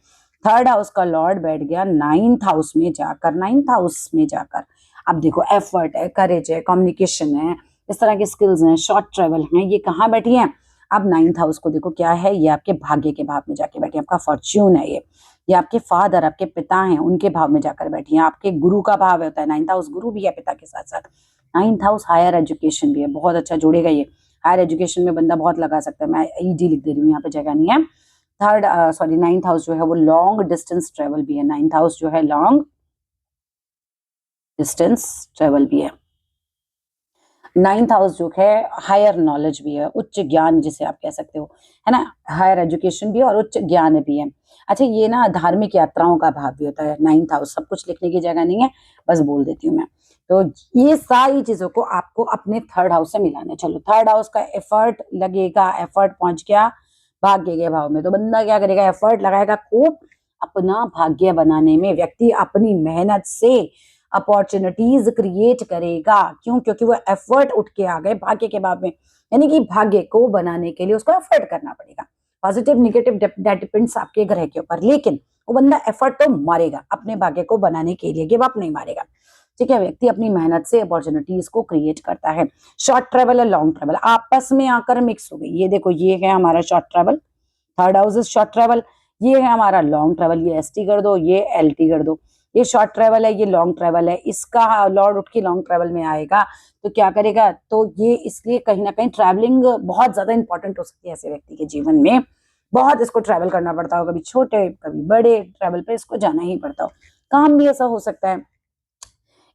3rd हाउस का लॉर्ड बैठ गया 9th हाउस में जाकर, 9th हाउस में जाकर अब देखो एफर्ट है, करेज है, कम्युनिकेशन है, इस तरह के स्किल्स हैं, शॉर्ट ट्रेवल हैं, ये कहाँ बैठी हैं। अब 9th हाउस को देखो क्या है, ये आपके भाग्य के भाव में जाके बैठी है, आपका फॉर्च्यून है ये आपके फादर, आपके पिता हैं, उनके भाव में जाकर बैठी है, आपके गुरु का भाव होता है, 9th हाउस गुरु भी है पिता के साथ साथ, 9th हाउस हायर एजुकेशन भी है, बहुत अच्छा जोड़ेगा ये, हायर एजुकेशन में बंदा बहुत लगा सकता है, मैं ईडी लिख दे रही हूँ, यहाँ पे जगह नहीं है। 9th हाउस जो है वो लॉन्ग डिस्टेंस ट्रेवल भी है, 9th हाउस जो है लॉन्ग डिस्टेंस ट्रेवल भी है। 9th हाउस जो है हायर नॉलेज भी है, उच्च ज्ञान जिसे आप कह सकते हो, है ना, हायर एजुकेशन भी है और उच्च ज्ञान भी है। अच्छा, ये ना धार्मिक यात्राओं का भाव भी होता है 9th हाउस, सब कुछ लिखने की जगह नहीं है, बस बोल देती हूँ मैं। तो ये सारी चीजों को आपको अपने 3rd हाउस से मिलाना है। चलो 3rd हाउस का एफर्ट लगेगा, एफर्ट पहुंच गया भाग्य के भाव में, तो बंदा क्या करेगा, एफर्ट लगाएगा खूब अपना भाग्य बनाने में, व्यक्ति अपनी मेहनत से अपॉर्चुनिटीज क्रिएट करेगा, क्यों, क्योंकि वो एफर्ट उठ के आ गए भाग्य के भाव में, यानी कि भाग्य को बनाने के लिए उसको एफर्ट करना पड़ेगा। पॉजिटिव निगेटिव दैट डिपेंड्स आपके ग्रह के ऊपर, लेकिन वो बंदा एफर्ट तो मारेगा अपने भाग्य को बनाने के लिए, गिव अप नहीं मारेगा, ठीक है। व्यक्ति अपनी मेहनत से अपॉर्चुनिटीज को क्रिएट करता है। शॉर्ट ट्रेवल और लॉन्ग ट्रेवल आपस में आकर मिक्स हो गई, ये देखो ये है हमारा short travel, 3rd house is short travel, ये है हमारा लॉन्ग ट्रेवल, ये एसटी कर दो, ये एलटी कर दो, ये शॉर्ट ट्रेवल है, ये लॉन्ग ट्रेवल है, इसका लॉर्ड उठ के लॉन्ग ट्रेवल में आएगा तो क्या करेगा, तो ये इसलिए कहीं ना कहीं ट्रैवलिंग बहुत ज्यादा इंपॉर्टेंट हो सकती है ऐसे व्यक्ति के जीवन में, बहुत इसको ट्रैवल करना पड़ता हो, कभी छोटे कभी बड़े ट्रैवल पे इसको जाना ही पड़ता हो। काम भी ऐसा हो सकता है,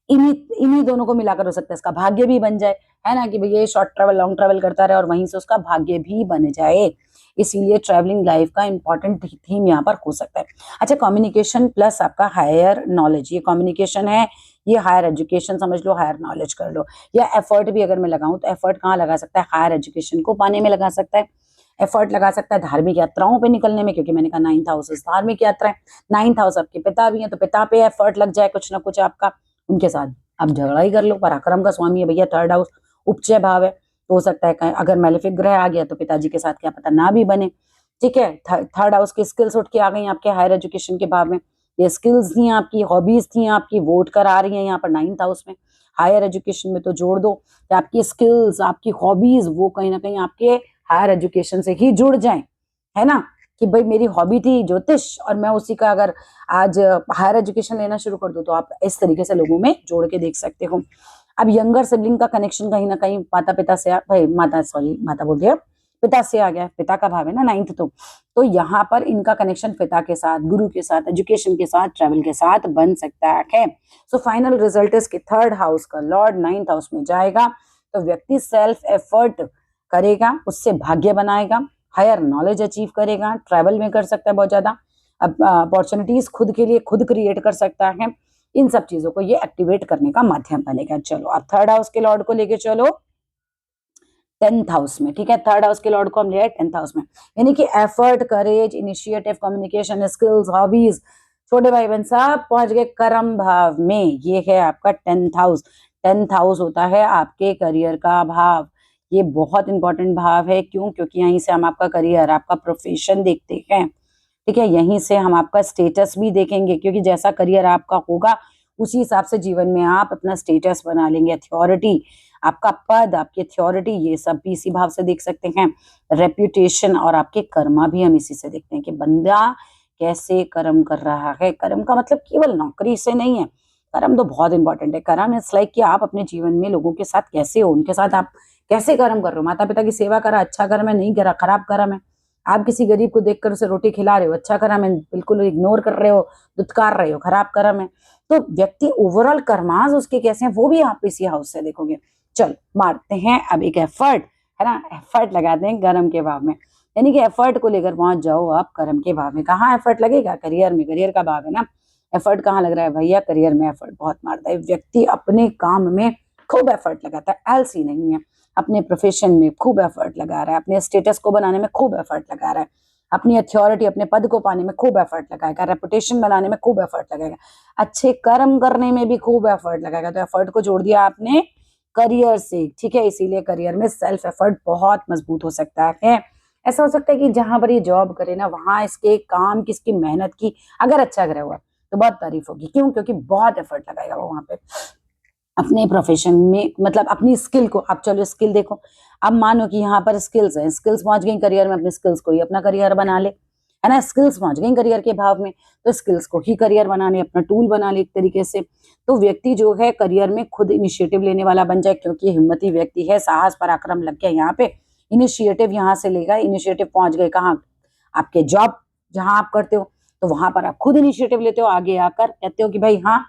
इन्हीं इन्हीं दोनों को मिलाकर हो सकता है इसका भाग्य भी बन जाए, है ना, कि भैया शॉर्ट ट्रैवल लॉन्ग ट्रैवल करता रहे और वहीं से उसका भाग्य भी बन जाए, इसीलिए ट्रैवलिंग लाइफ का इंपॉर्टेंट थीम यहाँ पर हो सकता है। अच्छा, कम्युनिकेशन प्लस आपका हायर नॉलेज, ये कम्युनिकेशन है, ये हायर एजुकेशन समझ लो, हायर नॉलेज कर लो, या एफर्ट भी अगर मैं लगाऊं तो एफर्ट कहाँ लगा सकता है, हायर एजुकेशन को पाने में लगा सकता है, एफर्ट लगा सकता है धार्मिक यात्राओं पे निकलने में, क्योंकि मैंने कहा 9th हाउस धार्मिक यात्रा है, 9th हाउस आपके पिता भी है, तो पिता पे एफर्ट लग जाए कुछ ना कुछ आपका, उनके साथ आप झगड़ा ही कर लो, पराक्रम का स्वामी है भैया 3rd हाउस, उपचय भाव है, तो हो सकता है अगर मैलेफिक ग्रह आ गया तो पिताजी के साथ क्या पता ना भी बने, ठीक है। 3rd हाउस की स्किल्स उठ के आ गई आपके हायर एजुकेशन के भाव में, ये स्किल्स थी आपकी, हॉबीज थी आपकी, वोट कर आ रही है यहाँ पर 9th हाउस में, हायर एजुकेशन में तो जोड़ दो कि आपकी स्किल्स, आपकी हॉबीज वो कहीं ना कहीं आपके हायर एजुकेशन से ही जुड़ जाए, है ना, कि भाई मेरी हॉबी थी ज्योतिष और मैं उसी का अगर आज हायर एजुकेशन लेना शुरू कर दूं, तो आप इस तरीके से लोगों में जोड़ के देख सकते हो। अब यंगर सिबलिंग का कनेक्शन कहीं ना कहीं माता पिता से भाई माता बोल दिया, पिता से आ गया, पिता का भाव है ना 9th, तो यहाँ पर इनका कनेक्शन पिता के साथ, गुरु के साथ, एजुकेशन के साथ, ट्रैवल के साथ बन सकता है। सो फाइनल रिजल्ट इज कि 3rd हाउस का लॉर्ड 9th हाउस में जाएगा तो व्यक्ति सेल्फ एफर्ट करेगा, उससे भाग्य बनाएगा, हायर नॉलेज अचीव करेगा, ट्रैवल में कर सकता है बहुत ज्यादा, अपॉर्चुनिटीज खुद के लिए खुद क्रिएट कर सकता है, इन सब चीजों को ये एक्टिवेट करने का माध्यम बनेगा। चलो अब 3rd हाउस के लॉर्ड को लेके चलो 10th हाउस में, ठीक है। थर्ड हाउस के लॉर्ड को हम ले आए 10th हाउस में, यानी कि एफर्ट, करेज, इनिशिएटिव, कम्युनिकेशन स्किल्स, हॉबीज, छोटे भाई बहन सब पहुंच गए कर्म भाव में। ये है आपका 10th हाउस। 10th हाउस होता है आपके करियर का भाव। ये बहुत इंपॉर्टेंट भाव है। क्यों? क्योंकि यहीं से हम आपका करियर, आपका प्रोफेशन देखते हैं, ठीक है। यहीं से हम आपका स्टेटस भी देखेंगे, क्योंकि जैसा करियर आपका होगा उसी हिसाब से जीवन में आप अपना स्टेटस बना लेंगे। अथॉरिटी, आपका पद, आपकी अथॉरिटी, ये सब भी इसी भाव से देख सकते हैं। रेप्यूटेशन और आपके कर्मा भी हम इसी से देखते हैं कि बंदा कैसे कर्म कर रहा है। कर्म का मतलब केवल नौकरी से नहीं है, कर्म तो बहुत इंपॉर्टेंट है। कर्म इट्स लाइक कि आप अपने जीवन में लोगों के साथ कैसे हो, उनके साथ आप कैसे कर्म कर रहे हो। माता पिता की सेवा करा, अच्छा कर्म है, नहीं करा, खराब कर्म है। आप किसी गरीब को देखकर उसे रोटी खिला रहे हो, अच्छा कर्म है, बिल्कुल इग्नोर कर रहे हो, दुत्कार रहे हो, खराब कर्म है। तो व्यक्ति ओवरऑल कर्मास उसके कैसे हैं वो भी आप इसी हाउस से देखोगे। चल मारते हैं अब एक एफर्ट, है ना, एफर्ट लगाते हैं कर्म के भाव में, यानी कि एफर्ट को लेकर पहुंच जाओ आप कर्म के भाव में। कहाँ एफर्ट लगेगा? करियर में, करियर का भाव है ना। एफर्ट कहाँ लग रहा है भैया? करियर में एफर्ट बहुत मारता है व्यक्ति, अपने काम में खूब एफर्ट लगाता है, आलसी नहीं है। अपने प्रोफेशन में खूब एफर्ट लगा रहा है, अपने स्टेटस को बनाने में खूब एफर्ट लगा रहा है, अपनी अथॉरिटी, अपने पद को पाने में खूब एफर्ट लगाएगा, रेपुटेशन बनाने में खूब एफर्ट लगाएगा, अच्छे कर्म करने में भी खूब एफर्ट लगाएगा। तो एफर्ट को जोड़ दिया आपने करियर से, ठीक है। इसीलिए करियर में सेल्फ एफर्ट बहुत मजबूत हो सकता है। ऐसा हो सकता है कि जहां पर ये जॉब करे ना, वहां इसके काम की, इसकी मेहनत की अगर अच्छा ग्रह हुआ तो बहुत तारीफ होगी। क्यों? क्योंकि बहुत एफर्ट लगाएगा वो वहां पे अपने प्रोफेशन में, मतलब अपनी स्किल को। आप चलो स्किल देखो, अब मानो कि यहाँ पर स्किल्स हैं, स्किल्स पहुंच गई करियर में, अपने स्किल्स को ही अपना करियर बना ले, है ना। स्किल्स पहुंच गई करियर के भाव में, तो स्किल्स को ही करियर बना ले, अपना टूल बना ले एक तरीके से। तो व्यक्ति जो है करियर में खुद इनिशिएटिव लेने वाला बन जाए, क्योंकि हिम्मती व्यक्ति है, साहस पराक्रम लग गया यहाँ पे। इनिशिएटिव यहाँ से लेगा, इनिशिएटिव पहुंच गए कहाँ? आपके जॉब जहां आप करते हो, तो वहां पर आप खुद इनिशिएटिव लेते हो, आगे आकर कहते हो कि भाई हाँ,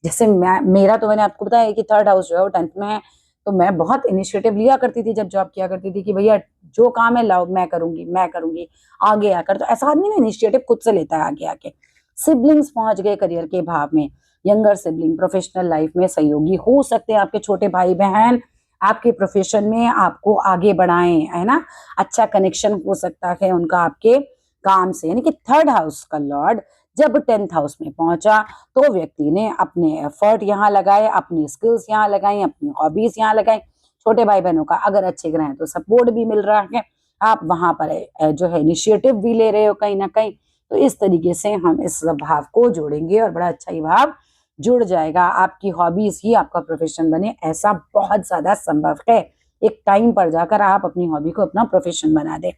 जैसे मेरा तो मैंने आपको बताया कि थर्ड हाउस जो है वो 10th में है, तो मैं बहुत इनिशिएटिव लिया करती थी जब जॉब किया करती थी कि भैया जो काम है लाओ, मैं करूंगी, मैं करूंगी आगे आकर। तो ऐसा आदमी ना इनिशिएटिव खुद से लेता है आगे आके। सिबलिंग्स पहुंच गए करियर के भाव में, यंगर सिबलिंग प्रोफेशनल लाइफ में सहयोगी हो सकते हैं, आपके छोटे भाई बहन आपके प्रोफेशन में आपको आगे बढ़ाएं, है ना। अच्छा कनेक्शन हो सकता है उनका आपके काम से। यानी कि थर्ड हाउस का लॉर्ड जब 10th हाउस में पहुंचा तो व्यक्ति ने अपने एफर्ट यहाँ लगाए, अपनी स्किल्स यहाँ लगाई, अपनी हॉबीज यहाँ लगाई। छोटे भाई बहनों का अगर अच्छे ग्रह हैं तो सपोर्ट भी मिल रहा है, आप वहां पर जो है इनिशिएटिव भी ले रहे हो कहीं ना कहीं। तो इस तरीके से हम इस भाव को जोड़ेंगे और बड़ा अच्छा ही भाव जुड़ जाएगा। आपकी हॉबीज ही आपका प्रोफेशन बने, ऐसा बहुत ज्यादा संभव है। एक टाइम पर जाकर आप अपनी हॉबी को अपना प्रोफेशन बना दे।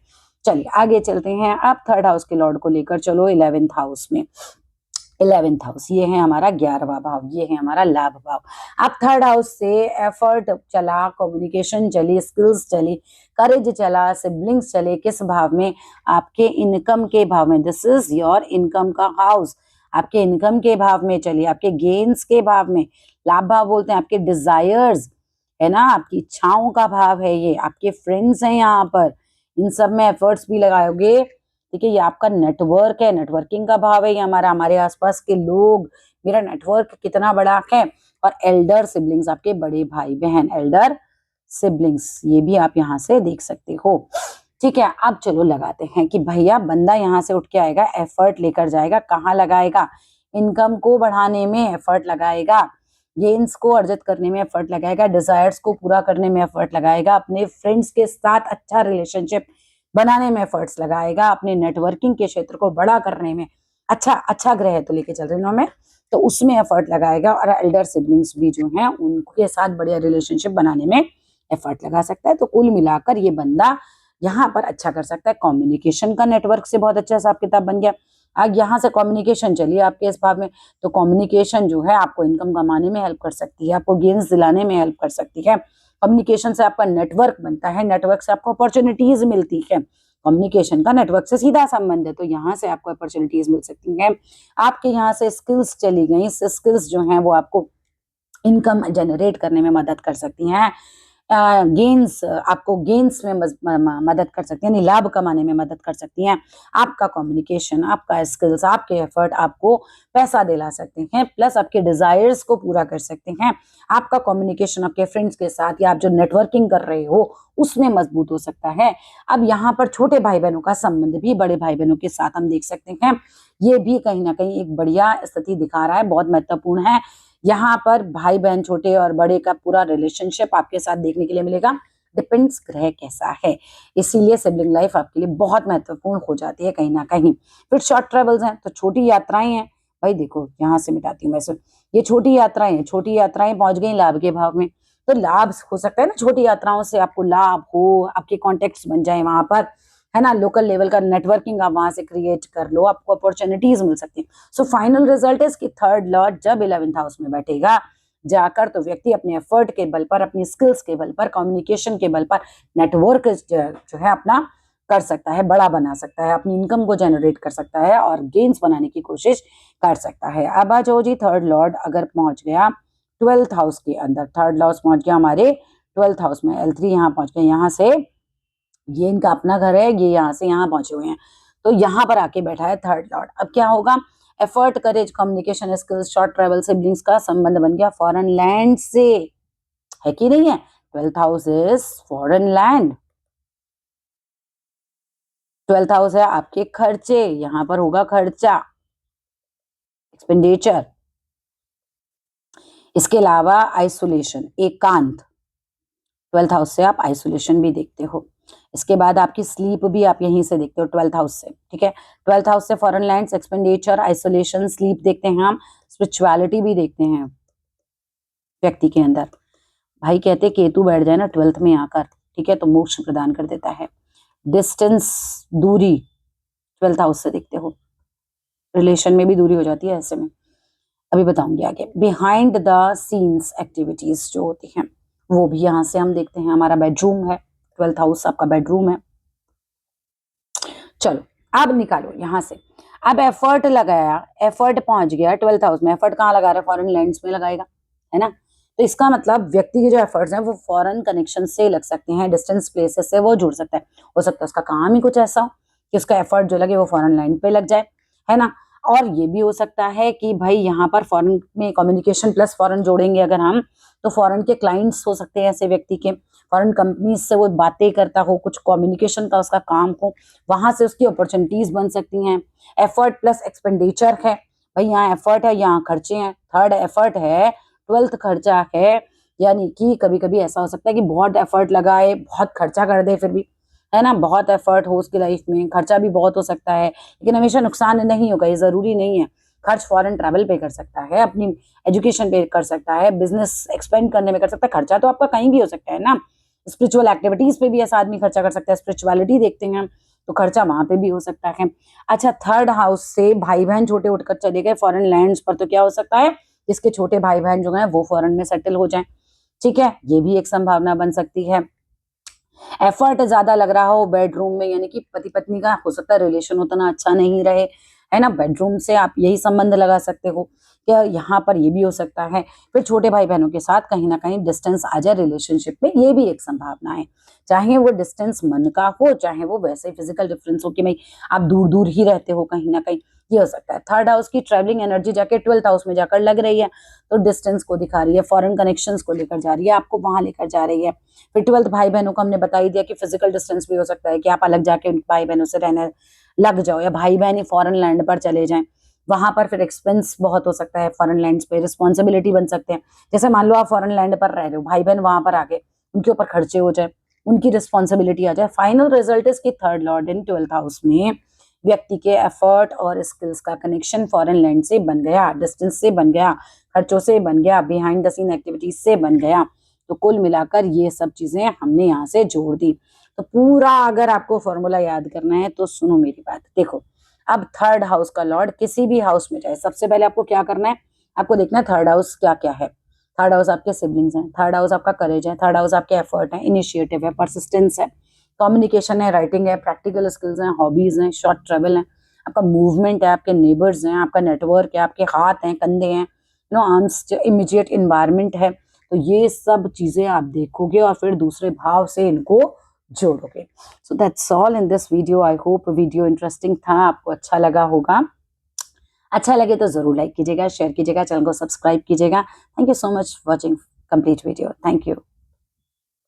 चलिए आगे चलते हैं। आप थर्ड हाउस के लॉर्ड को लेकर चलो 11th हाउस में। 11th हाउस ये है हमारा 11वां भाव, ये है हमारा लाभ भाव। आप थर्ड हाउस से एफर्ट चला, कम्युनिकेशन चली, स्किल्स चली, करेज चला, सिबलिंग्स चले, किस भाव में? आपके इनकम के भाव में। दिस इज योर इनकम का हाउस, आपके इनकम के भाव में चलिए, आपके गेन्स के भाव में। लाभ भाव बोलते हैं आपके डिजायर्स, है ना, आपकी इच्छाओं का भाव है ये। आपके फ्रेंड्स हैं यहाँ पर, इन सब में एफर्ट्स भी लगाओगे, ठीक है। ये आपका नेटवर्क है, नेटवर्किंग का भाव है ये हमारा, हमारे आसपास के लोग, मेरा नेटवर्क कितना बड़ा है। और एल्डर सिबलिंग्स, आपके बड़े भाई बहन, एल्डर सिबलिंग्स, ये भी आप यहाँ से देख सकते हो, ठीक है। अब चलो लगाते हैं कि भैया बंदा यहाँ से उठ के आएगा, एफर्ट लेकर जाएगा, कहाँ लगाएगा? इनकम को बढ़ाने में एफर्ट लगाएगा, गेन्स को अर्जित करने में एफर्ट लगाएगा, डिजायर्स को पूरा करने में एफर्ट लगाएगा, अपने फ्रेंड्स के साथ अच्छा रिलेशनशिप बनाने में एफर्ट्स लगाएगा, अपने नेटवर्किंग के क्षेत्र को बड़ा करने में, अच्छा अच्छा ग्रह तो लेके चल रहे हैं में, तो उसमें एफर्ट लगाएगा। और एल्डर सिबलिंग्स भी जो हैं उनके साथ बढ़िया रिलेशनशिप बनाने में एफर्ट लगा सकता है। तो कुल मिलाकर ये बंदा यहाँ पर अच्छा कर सकता है। कम्युनिकेशन का नेटवर्क से बहुत अच्छा हिसाब किताब बन गया। अब यहाँ से कम्युनिकेशन चलिए आपके इस भाव में, तो कम्युनिकेशन जो है आपको इनकम कमाने में हेल्प कर सकती है, आपको गेन्स दिलाने में हेल्प कर सकती है। कम्युनिकेशन से आपका नेटवर्क बनता है, नेटवर्क से आपको अपॉर्चुनिटीज मिलती है। कम्युनिकेशन का नेटवर्क से सीधा संबंध है, तो यहाँ से आपको अपॉर्चुनिटीज मिल सकती हैं। आपके यहाँ से स्किल्स चली गई, स्किल्स जो हैं वो आपको इनकम जनरेट करने में मदद कर सकती हैं। गेन्स, आपको गेन्स में मदद कर सकती हैं, यानी लाभ कमाने में मदद कर सकती हैं। आपका कम्युनिकेशन, आपका स्किल्स, आपके एफर्ट आपको पैसा दिला सकते हैं, प्लस आपके डिजायर्स को पूरा कर सकते हैं। आपका कम्युनिकेशन आपके फ्रेंड्स के साथ या आप जो नेटवर्किंग कर रहे हो उसमें मजबूत हो सकता है। अब यहाँ पर छोटे भाई बहनों का संबंध भी बड़े भाई बहनों के साथ हम देख सकते हैं, ये भी कहीं ना कहीं एक बढ़िया स्थिति दिखा रहा है, बहुत महत्वपूर्ण है। यहाँ पर भाई बहन छोटे और बड़े का पूरा रिलेशनशिप आपके साथ देखने के लिए मिलेगा। डिपेंड्स ग्रह कैसा है, इसीलिए सिबलिंग लाइफ आपके लिए बहुत महत्वपूर्ण हो जाती है कहीं ना कहीं। फिर शॉर्ट ट्रेवल्स हैं तो छोटी यात्राएं हैं। भाई देखो यहाँ से मिटाती हूँ मैं, ये छोटी यात्राएं हैं, छोटी यात्राएं पहुंच गई लाभ के भाव में, तो लाभ हो सकता है ना, छोटी यात्राओं से आपको लाभ हो, आपके कॉन्टेक्ट्स बन जाए वहां पर, है ना, लोकल लेवल का नेटवर्किंग आप वहां से क्रिएट कर लो, आपको अपॉर्चुनिटीज मिल सकती है। सो फाइनल रिजल्ट इज कि थर्ड लॉर्ड जब 11th हाउस में बैठेगा जाकर, तो व्यक्ति अपने एफर्ट के बल पर, अपनी स्किल्स के बल पर, कम्युनिकेशन के बल पर नेटवर्क जो है अपना कर सकता है, बड़ा बना सकता है, अपनी इनकम को जनरेट कर सकता है और गेन्स बनाने की कोशिश कर सकता है। अब आ जाओ जी, थर्ड लॉर्ड अगर पहुंच गया 12th हाउस के अंदर, थर्ड हाउस पहुंच गया हमारे 12th हाउस में, L3 यहाँ पहुंच गया, यहाँ से ये इनका अपना घर है, ये यहाँ से यहाँ पहुंचे हुए हैं, तो यहाँ पर आके बैठा है थर्ड लॉर्ड। अब क्या होगा, effort, courage, communication skills, short travel, siblings का संबंध बन गया फॉरेन लैंड से, है कि नहीं है। 12th house is foreign land, 12th house है आपके खर्चे, यहाँ पर होगा खर्चा, एक्सपेंडिचर। इसके अलावा आइसोलेशन, एकांत, 12th हाउस से आप आइसोलेशन भी देखते हो। इसके बाद आपकी स्लीप भी आप यहीं से देखते हो 12th हाउस से, ठीक है। 12th हाउस से foreign lands, expenditure, isolation, sleep देखते हैं हम, स्पिरिचुअलिटी भी देखते हैं व्यक्ति के अंदर। भाई कहते केतु बैठ जाए ना 12th में आकर, ठीक है, तो मोक्ष प्रदान कर देता है। डिस्टेंस, दूरी, 12th हाउस से देखते हो, रिलेशन में भी दूरी हो जाती है ऐसे में, अभी बताऊंगी आगे। बिहाइंड द सीन्स एक्टिविटीज जो होती हैं वो भी यहाँ से हम देखते हैं। हमारा बेडरूम है, 12th हाउस आपका बेडरूम है। चलो अब निकालो यहाँ से, अब एफर्ट लगाया, एफर्ट पहुंच गया 12th हाउस में, एफर्ट कहाँ लगा रहा है, फॉरेन लैंड्स में लगाएगा, है ना। तो इसका मतलब व्यक्ति के जो एफर्ट्स हैं वो फॉरेन कनेक्शन से लग सकते हैं, डिस्टेंस प्लेसेस से वो जुड़ सकता है, हो सकता है उसका काम ही कुछ ऐसा हो कि उसका एफर्ट जो लगे वो फॉरेन लैंड पे लग जाए, है ना। और ये भी हो सकता है कि भाई यहाँ पर फॉरेन में कम्युनिकेशन प्लस फॉरेन जोड़ेंगे अगर हम, तो फॉरेन के क्लाइंट्स हो सकते हैं ऐसे व्यक्ति के, फॉरेन कंपनीज से वो बातें करता हो, कुछ कम्युनिकेशन का उसका काम हो, वहां से उसकी अपॉर्चुनिटीज बन सकती हैं। एफर्ट प्लस एक्सपेंडिचर है, भाई यहाँ एफर्ट है, यहाँ खर्चे हैं, थर्ड एफर्ट है, 12th खर्चा है, यानी कि कभी कभी ऐसा हो सकता है कि बहुत एफर्ट लगाए, बहुत खर्चा कर दे, फिर भी, है ना, बहुत एफर्ट हो उसकी लाइफ में, खर्चा भी बहुत हो सकता है, लेकिन हमेशा नुकसान नहीं होगा, ये जरूरी नहीं है। खर्च फॉरेन ट्रैवल पे कर सकता है, अपनी एजुकेशन पे कर सकता है, बिजनेस एक्सपेंड करने में कर सकता है, खर्चा तो आपका कहीं भी हो सकता है ना। स्पिरिचुअल एक्टिविटीज पे भी ऐसा आदमी खर्चा कर सकता है, स्पिरिचुअलिटी देखते हैं तो खर्चा वहां पे भी हो सकता है। अच्छा, थर्ड हाउस से भाई बहन छोटे उठकर चले गए फॉरेन लैंड्स पर, तो क्या हो सकता है, जिसके छोटे भाई बहन जो हैं वो फॉरेन में सेटल हो जाएं, ठीक है, ये भी एक संभावना बन सकती है। एफर्ट ज्यादा लग रहा हो बेडरूम में, यानी कि पति पत्नी का हो सकता है रिलेशन उतना अच्छा नहीं रहे, है ना, बेडरूम से आप यही संबंध लगा सकते हो, क्या यहाँ पर ये भी हो सकता है। फिर छोटे भाई बहनों के साथ कहीं ना कहीं डिस्टेंस आ जाए रिलेशनशिप में, ये भी एक संभावना है, चाहे वो डिस्टेंस मन का हो, चाहे वो वैसे फिजिकल डिफरेंस हो कि भाई आप दूर दूर ही रहते हो कहीं ना कहीं, ये हो सकता है। थर्ड हाउस की ट्रेवलिंग एनर्जी जाके 12th हाउस में जाकर लग रही है, तो डिस्टेंस को दिखा रही है, फॉरेन कनेक्शंस को लेकर जा रही है, आपको वहां लेकर जा रही है। फिर 12th भाई बहनों को हमने बता ही दिया कि फिजिकल डिस्टेंस भी हो सकता है कि आप अलग जाके उन भाई बहनों से रहने लग जाओ, या भाई बहन ही फॉरेन लैंड पर चले जाएं, वहां पर फिर एक्सपेंस बहुत हो सकता है, फॉरेन लैंड पे रिस्पॉन्सिबिलिटी बन सकते हैं। जैसे मान लो आप फॉरेन लैंड पर रह रहे हो, भाई बहन वहां पर आके उनके ऊपर खर्चे हो जाए, उनकी रिस्पॉन्सिबिलिटी आ जाए। फाइनल रिजल्ट इज की थर्ड लॉर्ड इन 12th हाउस में व्यक्ति के एफर्ट और स्किल्स का कनेक्शन फॉरेन लैंड से बन गया, डिस्टेंस से बन गया, खर्चों से बन गया, बिहाइंड द सीन एक्टिविटीज से बन गया। तो कुल मिलाकर ये सब चीजें हमने यहाँ से जोड़ दी। तो पूरा अगर आपको फॉर्मूला याद करना है तो सुनो मेरी बात, देखो अब थर्ड हाउस का लॉर्ड किसी भी हाउस में जाए, सबसे पहले आपको क्या करना है, आपको देखना है थर्ड हाउस क्या क्या है। थर्ड हाउस आपके सिबलिंग्स हैं, थर्ड हाउस आपका करेज है, थर्ड हाउस आपके एफर्ट है, इनिशिएटिव है, परसिस्टेंस है, कम्युनिकेशन है, राइटिंग है, प्रैक्टिकल स्किल्स हैं, हॉबीज हैं, शॉर्ट ट्रेवल है, आपका मूवमेंट है, आपके नेबर्स हैं, आपका नेटवर्क है, आपके हाथ हैं, कंधे हैं, नो आर्म्स, इमीडिएट इन्वायरमेंट है। तो ये सब चीजें आप देखोगे और फिर दूसरे भाव से इनको जोड़ोगे। So that's all in this video. I hope video interesting था, आपको अच्छा लगा होगा। अच्छा लगे तो जरूर लाइक कीजिएगा, शेयर कीजिएगा, चैनल को सब्सक्राइब कीजिएगा। Thank you so much watching complete video. Thank you.